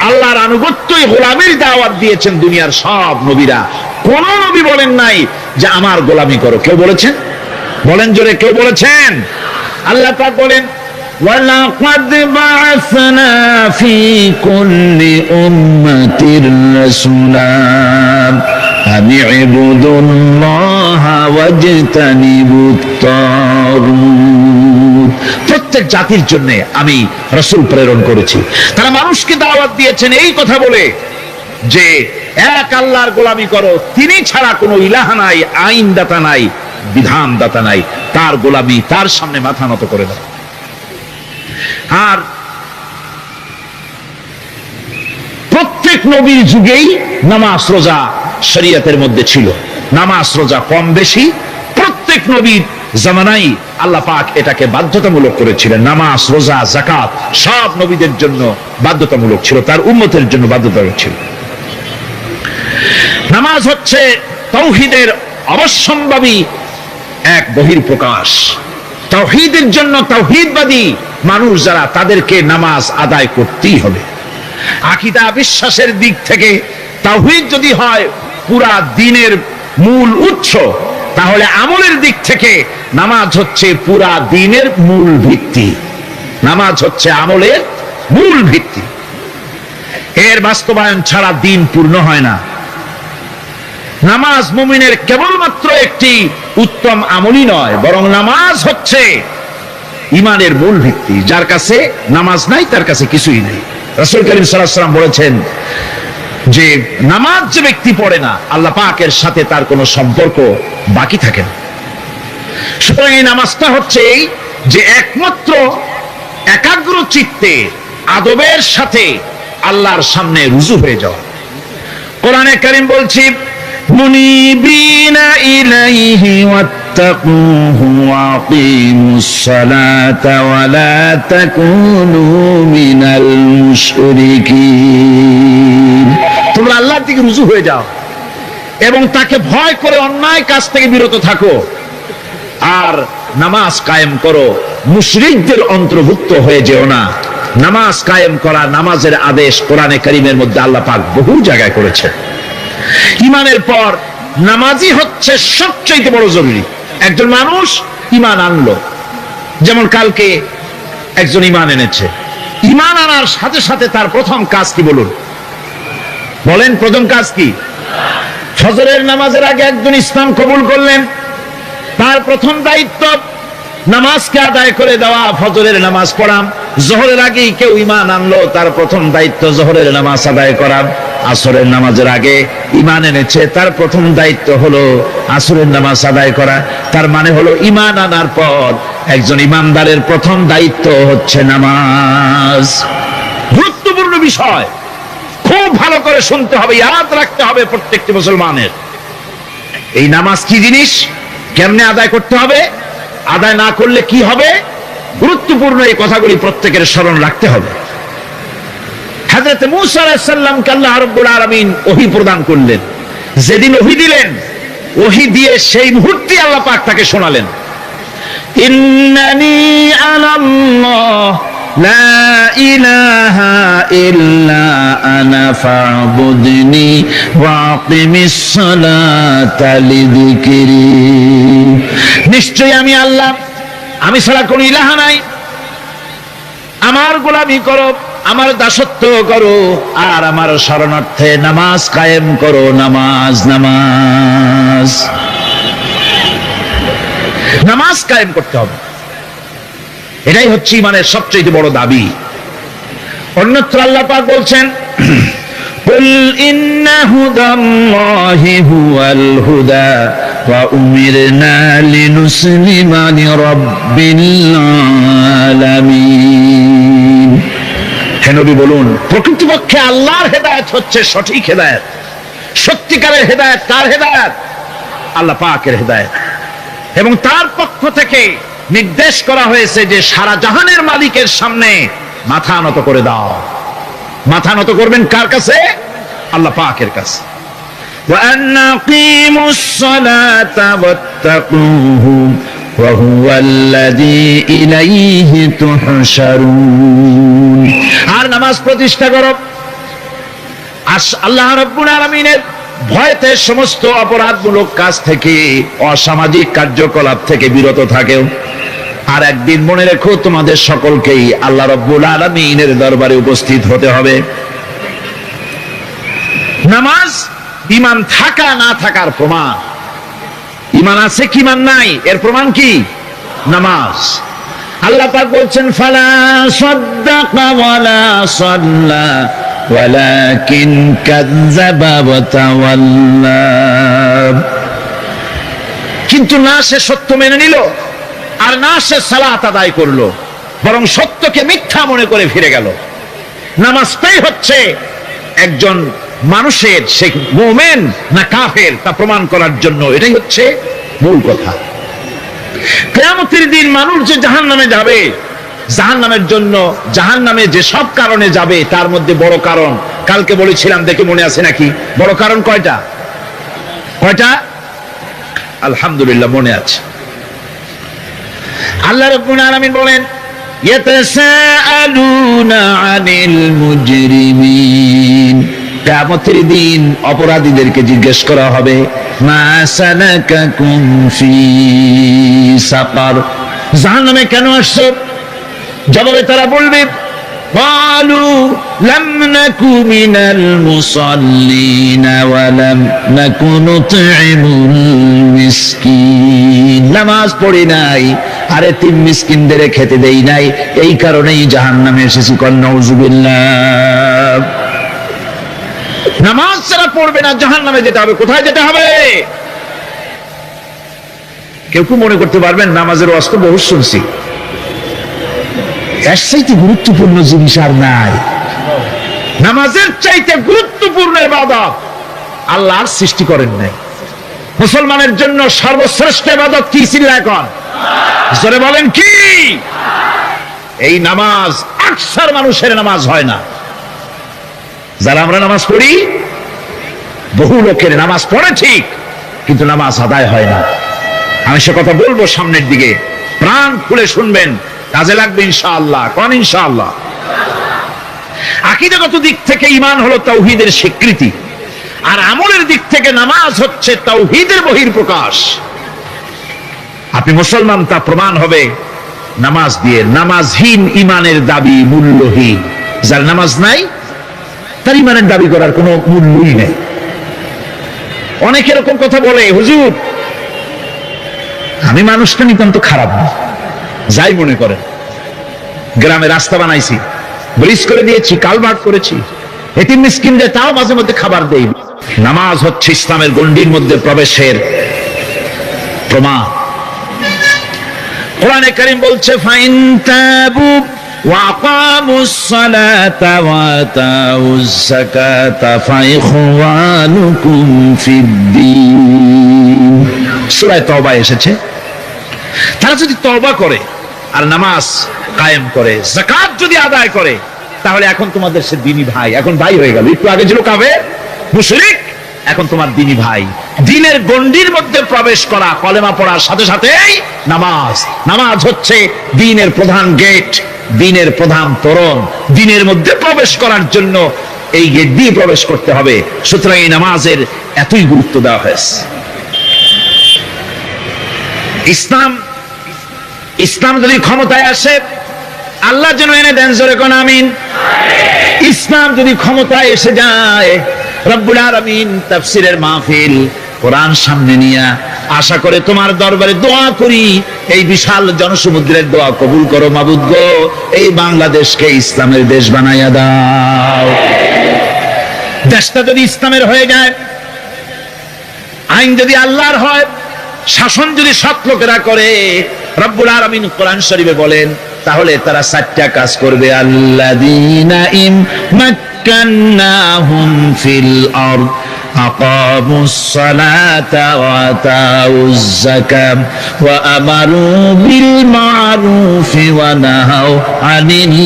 আল্লাহর আনুগত্যই গোলামির দাওয়াত দিয়েছেন দুনিয়ার সব নবীরা। কোন নবী বলেন নাই যে আমার গোলামি করো। কেউ বলেছেন? বলেন জোরে, কেউ বলেছেন? আল্লাহ পাক বলেন, ওয়ালাকাদ বা'আসনা ফি কুল্লি উম্মাতির রাসূলা আন ইবুদুল্লাহা ওয়াজতানিবুত তাগুত। প্রত্যেক জাতির জন্য আমি রাসূল প্রেরণ করেছি। তারা মানুষকে দাওয়াত দিয়েছেন এই কথা বলে যে এক আল্লাহর গোলামি করো, তিনি ছাড়া কোনো ইলাহ নাই, আইনদাতা নাই, বিধানদাতা নাই, তার গোলামি, তার সামনে মাথা নত করে দাও। আর প্রত্যেক নবীর যুগেই নামাজ রোজা শরীয়তের মধ্যে ছিল। নামাজ রোজা কম বেশি প্রত্যেক নবীর জামানাই আল্লাহ পাক এটাকে বাধ্যতামূলক করেছিলেন। নামাজ, রোজা, যাকাত সব নবীদের জন্য বাধ্যতামূলক ছিল, তার উম্মতের জন্য বাধ্যতামূলক ছিল। নামাজ হচ্ছে তাওহীদের অবশ্যম্ভাবী এক বহির্প্রকাশ। তাওহীদের জন্য তাওহীদবাদী মানুষ যারা, তাদেরকে নামাজ আদায় করতেই হবে। আকীদা বিশ্বাসের দিক থেকে তাওহীদ যদি হয় পুরা দ্বীনের মূল উৎস, তাহলে আমলের দিক থেকে নামাজ হচ্ছে পুরা দ্বীনের মূল ভিত্তি। নামাজ হচ্ছে আমলের মূল ভিত্তি। এর বাস্তবায়ন ছাড়া দ্বীন পূর্ণ হয় না। নামাজ মুমিনের কেবলমাত্র একটি উত্তম আমলই নয়, বরং নামাজ হচ্ছে ইমানের মূল ভিত্তি। যার কাছে নামাজ নাই তার কাছে কিছুই নেই। রাসূল করিম সাল্লাল্লাহু আলাইহি ওয়াসাল্লাম বলেছেন যে নামাজ যে ব্যক্তি পড়ে না, আল্লাহ পাকের সাথে তার কোনো সম্পর্ক বাকি থাকে না। সুতরাং এই নামাজটা হচ্ছে যে একমাত্র একাগ্র চিত্তে আদবের সাথে আল্লাহর সামনে রুজু হয়ে যাওয়া। কোরআনে কারীম বলছি, মুনিবিনা ইলাইহি ওয়াত্তাকুহু ওয়াকিমুস সালাতা ওয়া লা তাকুনু মিনাল মুশরিকিন। তোমরা আল্লাহর দিকে রুজু হয়ে যাও এবং তাকে ভয় করে অন্যায় কাজ থেকে বিরত থাকো, আর নামাজ কায়েম করো, মুশরিকদের অন্তর্ভুক্ত হয়ে যেও না। নামাজ কায়েম করা, নামাজের আদেশ কোরআনে কারীমের মধ্যে আল্লাহ পাক বহু জায়গায় করেছেন। ঈমানের পর নামাজই হচ্ছে সবচেয়ে বড় জরুরি। একজন মানুষ ঈমান আনলো, যেমন কালকে একজন ঈমান এনেছে, ঈমান আনার সাথে সাথে তার প্রথম কাজ কি বলুন? বলেন, প্রথম কাজ কি? ফজরের নামাজের আগে একজন ইসলাম কবুল করলেন, তার প্রথম দায়িত্ব নামাজকে আদায় করে দেওয়া, ফজরের নামাজ পড়া। জোহরের আগেই কেউ ঈমান আনলো, তার প্রথম দায়িত্ব জোহরের নামাজ আদায় করা। আসরের নামাজের আগে ঈমান এনেছে, তার প্রথম দায়িত্ব হলো আসরের নামাজ আদায় করা। তার মানে হলো ঈমান আনার পর একজন ঈমানদারের প্রথম দায়িত্ব হচ্ছে নামাজ। গুরুত্বপূর্ণ বিষয়, খুব ভালো করে শুনতে হবে, ইয়াদ রাখতে হবে প্রত্যেকটি মুসলমানের। এই নামাজ কি জিনিস, কেমনে আদায় করতে হবে, আদায় না করলে কি হবে, গুরুত্বপূর্ণ এই কথাগুলি প্রত্যেকের স্মরণ রাখতে হবে। হযরত মূসা আলাইহিস সালামকে আল্লাহ রাব্বুল আলামিন ওহী প্রদান করলেন। যেদিন ওহী দিলেন, ওহী দিয়ে সেই মুহূর্তে আল্লাহ পাক তাকে শোনালেন, ইন্নানি আনাল্লাহ লা ইলাহা ইল্লা আনা ফা'বুদনি ওয়া আকিমিস সালাতা লিযিকরি। নিশ্চয়ই আমি আল্লাহ, আমি ছাড়া কোনো ইলাহা নাই, আমার গোলামি করো, আমার দাসত্ব করো, আর আমার শরণার্থে নামাজ কায়েম করো। নামাজ নামাজ নামাজ কায়েম করতে হবে, এটাই হচ্ছে ঈমানের সবচেয়ে বড় দাবি। অন্যত্র আল্লাহ পাক বলছেন, কুল ইন্না হুদাল্লাহি হুয়াল হুদা ওয়া উমিরনা লিনুসলিমা লিরাব্বিল আলামিন। হে নবী বলুন, প্রকৃতপক্ষে আল্লাহর হেদায়েত হচ্ছে সঠিক হেদায়েত। সত্যিকারের হেদায়েত কার হেদায়েত? আল্লাহ পাকের হেদায়েত। এবং তার পক্ষ থেকে নির্দেশ করা হয়েছে যে সারা জাহানের মালিকের সামনে মাথা নত করে দাও। মাথা নত করবেন কার কাছে? আল্লাহ পাকের কাছে। ওয়া আনাকিমুস সালাতা ওয়াত্তাকুহু ওয়া হুয়াল্লাযী ইলাইহি তুহশারুন। আর নামাজ প্রতিষ্ঠা করো, আল্লাহ রাব্বুল আলামিনের ভয়তে সমস্ত অপরাধমূলক কাজ থেকে, অসামাজিক কার্যকলাপ থেকে বিরত থাকেও। আর একদিন মনে রেখো, তোমাদের সকলকেই আল্লাহ রাব্বুল আলামিনের দরবারে উপস্থিত হতে হবে। নামাজ ঈমান থাকা না থাকার প্রমাণ। ঈমান আছে কি ঈমান নাই, এর প্রমাণ কি? নামাজ। আল্লাহ পাক বলছেন, ফালা সাদ্দাকা ওয়ালা সাল্লা ওয়ালাকিন কাযযাবা ওয়া তাওয়াল্লা। কিন্তু না সে সত্য মেনে নিল, আর না সে সালাত আদায় করলো, বরং সত্যকে মিথ্যা মনে করে ফিরে গেল। নামাজটাই হচ্ছে একজন মানুষের সে মুমিন না কাফের তা প্রমাণ করার জন্য, এটাই হচ্ছে মূল কথা। কিয়ামতের দিন মানুষ যে জাহান্নামে যাবে, জাহান্নামের জন্য জাহান্নামে যে সব কারণে যাবে তার মধ্যে বড় কারণ কালকে বলেছিলাম, দেখে মনে আছে নাকি? বড় কারণ কয়টা? আলহামদুলিল্লাহ মনে আছে। আল্লাহ রাব্বুল আলামিন বলেন, ইয়াতাসাআলুনা আনিল মুজরিমিন, কিয়ামতের দিন অপরাধীদেরকে জিজ্ঞেস করা হবে, মা সালাকাকুম ফি সাকার, জাহান্নামে কেন আসছো? জবাবে তারা বলবে, ক্বালু লাম নাকু মিনাল মুসাল্লিন ওয়া লাম নাকু নুতঈমুল মিসকিন, নামাজ পড়ি নাই আর এতিম মিসকিনদের খেতে দেই নাই, এই কারণেই জাহান্নামে এসেছি। নাউযুবিল্লাহ। নামাজ যারা পড়বে না জাহান্নামে যেতে হবে। কোথায় যেতে হবে? কেউ কেউ মনে করতে পারবেন নামাজের ওয়াজ তো বহু শুনছি, এর চাইতে গুরুত্বপূর্ণ জিনিস আর নাই। নামাজের চাইতে গুরুত্বপূর্ণ ইবাদত আল্লাহর সৃষ্টি করেন নাই। মুসলমানের জন্য সর্বশ্রেষ্ঠ ইবাদত কি? চিল্লায় কোন, জোরে বলেন কি? এই নামাজ আকসার মানুষের নামাজ হয় না। যারা আমরা নামাজ পড়ি, বহু লোকের নামাজ পড়ে ঠিক, কিন্তু নামাজ আদায় হয় না। আমি সে কথা বলবো সামনের দিকে, প্রাণ খুলে শুনবেন, কাজে লাগবে ইনশাআল্লাহ। কোন ইনশাআল্লাহ? আকীদাগত দিক থেকে ঈমান হলো তাওহীদের স্বীকৃতি, আর আমলের দিক থেকে নামাজ হচ্ছে তাওহীদের বহিঃপ্রকাশ। আপনি মুসলমান তা প্রমাণ হবে নামাজ দিয়ে। নামাজহীন ঈমানের দাবি মূল্যহীন। যার নামাজ নাই তার ঈমানের দাবি করার কোনো মূল্যই নেই। অনেক এরকম কথা বলে, হুজুর আমি মানুষটা নিতান্ত খারাপ না, যাই মনে করেন, গ্রামে রাস্তা বানাইছি, ব্রিজ করে দিয়েছি, কালভার্ট করেছি, এতিম মিসকিনদের তাও মাঝে মধ্যে খাবার দেই। নামাজ হচ্ছে ইসলামের গণ্ডির মধ্যে প্রবেশের প্রমাণ। কোরআনে কারীম বলছে, ফাইন তাবু ওয়া আকামুস সালাতা ওয়া আতাউজ যাকাতা ফাইখওয়ানুকুম ফিদ্দীন। সূরা তাওবা এসেছে, তারা যদি তওবা করে আর নামাজ কায়েম করে, যাকাত যদি আদায় করে, তাহলে এখন তোমাদের সে দ্বীনি ভাই, এখন ভাই হয়ে গেল। একটু আগে ছিল কাফের মুশরিক, এখন তোমার দ্বীনি ভাই। দ্বীনের গণ্ডির মধ্যে প্রবেশ করা, কলেমা পড়ার সাথে সাথেই নামাজ। নামাজ হচ্ছে দ্বীনের প্রধান গেট, দ্বীনের প্রধান তোরণ। দ্বীনের মধ্যে প্রবেশ করার জন্য এই গেট দিয়ে প্রবেশ করতে হবে। সুতরাং এই নামাজের এতই গুরুত্ব দেওয়া হয়েছে। ইসলাম যদি ক্ষমতায় আসে, আল্লাহ যেন এনে দেন, জোরে কোন আমিন। ইসলাম যদি ক্ষমতায় এসে যায়, রব্বুল আলামিন তাফসীরের মাহফিল, কোরআন সামনে নিয়ে আশা করে তোমার দরবারে দোয়া করি, এই বিশাল জনসমুদ্রের দোয়া কবুল করো মাবুদ গো, এই বাংলাদেশকে ইসলামের দেশ বানাইয়া দাও। দেশটা যদি ইসলামের হয়ে যায়, আইন যদি আল্লাহর হয়, শাসন যদি সৎ লোকেরা করে, রব্বুল আলামিন কোরআন শরীফে বলেন, তাহলে তারা 4টা কাজ করবে। আল্লাযীনা ইম্মাক্কান্নাহুম ফিল আরদ আকামুস সালাতা ওয়া আতাউজ যাকাত ওয়া আমারু বিল মা'রুফি ওয়া নাহাউ আনিল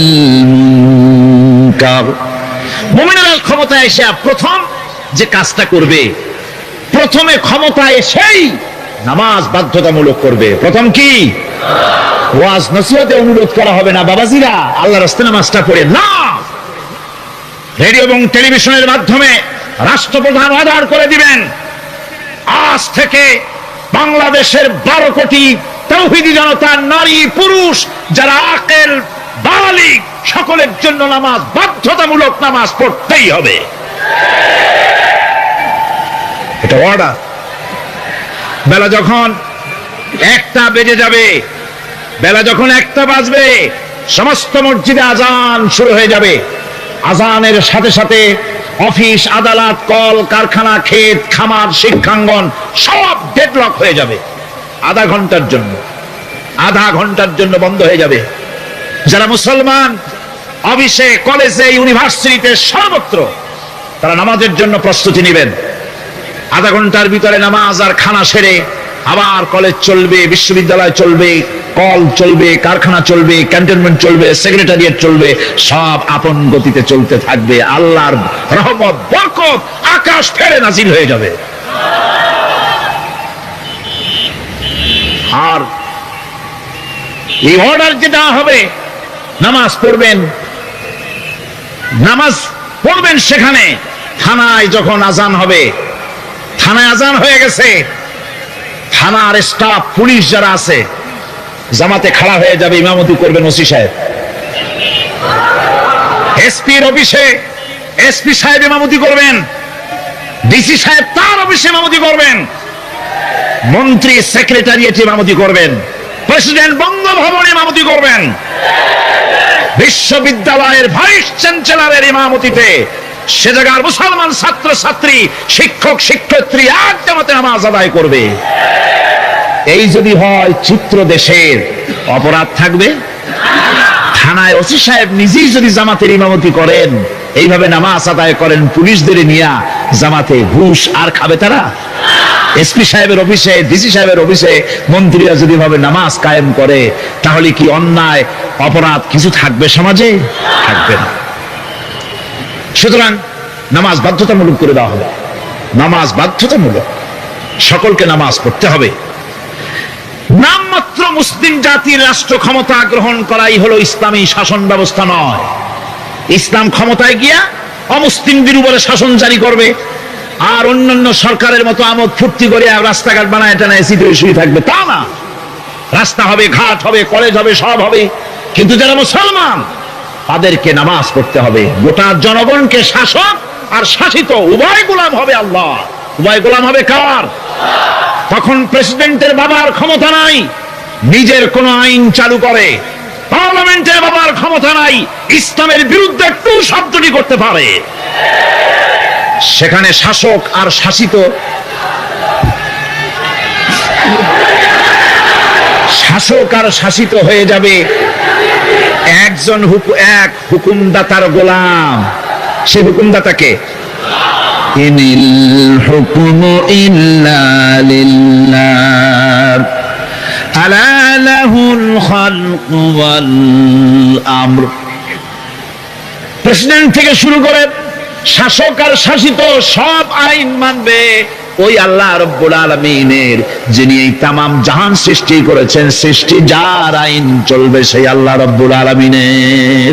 মুনকার। মুমিনেরা ক্ষমতায় এসে প্রথম যে কাজটা করবে, প্রথমে ক্ষমতায় এসেই নামাজ বাধ্যতামূলক করবে। প্রথম কি? ওয়াজ নসিহতে অনুরোধ করা হবে না, বাবাজিরা আল্লাহর রাস্তায় নামাজটা পড়ে না। রেডিও এবং টেলিভিশনের মাধ্যমে রাষ্ট্রপ্রধান অর্ডার করে দিবেন, আজ থেকে বাংলাদেশের 12 কোটি তাওহীদি জনতা, নারী পুরুষ যারা আকেল বালিগ, সকলের জন্য নামাজ বাধ্যতামূলক, নামাজ পড়তেই হবে। এটা অর্ডার। বেলা যখন 1টা বেজে যাবে, বেলা যখন 1টা বাজবে, সমস্ত মসজিদে আজান শুরু হয়ে যাবে। আজানের সাথে সাথে অফিস, আদালত, কল কারখানা, ক্ষেত খামার, শিক্ষাঙ্গন সব ডেডলক হয়ে যাবে। আধা ঘন্টার জন্য বন্ধ হয়ে যাবে। যারা মুসলমান অফিসে, কলেজে, ইউনিভার্সিটিতে, সর্বত্র তারা নামাজের জন্য প্রস্তুতি নেবেন। আধা ঘন্টার ভিতরে নামাজ আর খানা সেরে আবার কলেজ চলবে, বিশ্ববিদ্যালয় চলবে, কল চলবে, কারখানা চলবে, ক্যান্টনমেন্ট চলবে, সেক্রেটারিয়েট চলবে, সব আপন গতিতে চলতে থাকবে। আল্লাহর রহমত, বরকত আকাশ ফেরে নাজিল হয়ে যাবে। আর এই অর্ডার যেটা হবে, নামাজ পড়বেন, নামাজ পড়বেন সেখানে। থানায় যখন আজান হবে, থানায় আজান হয়ে গেছে, থানার স্টাফ, পুলিশ যারা আছে জামাতে খাড়া হয়ে যাবে, ইমামতি করবেন ওসি সাহেব। এসপির অফিসে এসপি সাহেব ইমামতি করবেন, ডিসি সাহেব তার অফিসে ইমামতি করবেন, মন্ত্রী সেক্রেটারিয়েট ইমামতি করবেন, প্রেসিডেন্ট বঙ্গভবনে ইমামতি করবেন, বিশ্ববিদ্যালয়ের ভাইস চ্যান্সেলরের ইমামতিতে সে জায়গার মুসলমান ছাত্র ছাত্রী, শিক্ষক শিক্ষয়িত্রী এক জামাতে নামাজ আদায় করবে। এই যদি হয় চিত্র দেশের, অপরাধ থাকবে? থানায় ওসি সাহেব নিজেই যদি জামাতের ইমামতি করেন, এইভাবে নামাজ আদায় করেন পুলিশদের নিয়ে জামাতে, ঘুষ আর খাবে তারা? এসপি সাহেবের অফিসে, ডিসি সাহেবের অফিসে মন্ত্রীরা যদি ভাবে নামাজ কায়েম করে, তাহলে কি অন্যায় অপরাধ কিছু থাকবে সমাজে? থাকবে না। সুতরাং নামাজ বাধ্যতামূলক করে দেওয়া হবে। নামাজ বাধ্যতামূলক, সকলকে নামাজ পড়তে হবে। নামমাত্র মুসলিম জাতির রাষ্ট্র ক্ষমতা গ্রহণ করাই হলো ইসলামী শাসন ব্যবস্থা নয়। ইসলাম ক্ষমতায় গিয়া অমুসলিমদের উপরে শাসন জারি করবে, আর অন্যান্য সরকারের মতো আমোদ ফুর্তি করে রাস্তাঘাট বানায় এটা না এসিতে শুয়ে থাকবে, তা না। রাস্তা হবে, ঘাট হবে, কলেজ হবে, সব হবে, কিন্তু যারা মুসলমান তাদেরকে নামাজ পড়তে হবে। গোটা জনগণকে শাসক আর শাসিত উভয় গোলাম হবে আল্লাহ। উভয় গোলাম হবে কার? তখন প্রেসিডেন্টের বাবার ক্ষমতা নাই নিজের কোন আইন চালু করে, পার্লামেন্টের বাবার ক্ষমতা নাই ইসলামের বিরুদ্ধে একটু শব্দটি করতে পারে। সেখানে শাসক আর শাসিত, শাসক আর শাসিত হয়ে যাবে একজন এক হুকুমদাতার গোলাম। সে হুকুমদাতাকে ইনিল হুকুমু ইল্লা লিল্লাহ আলা লাহুল খালকু ওয়াল আমর। প্রেসিডেন্ট থেকে শুরু করে শাসক আর শাসিত সব আইন মানবে ওই আল্লাহ রাব্বুল আলামিনের, যিনি এই তামাম জাহান সৃষ্টি করেছেন। সৃষ্টি যার আইন চলবে সেই আল্লাহ রাব্বুল আলামিনের।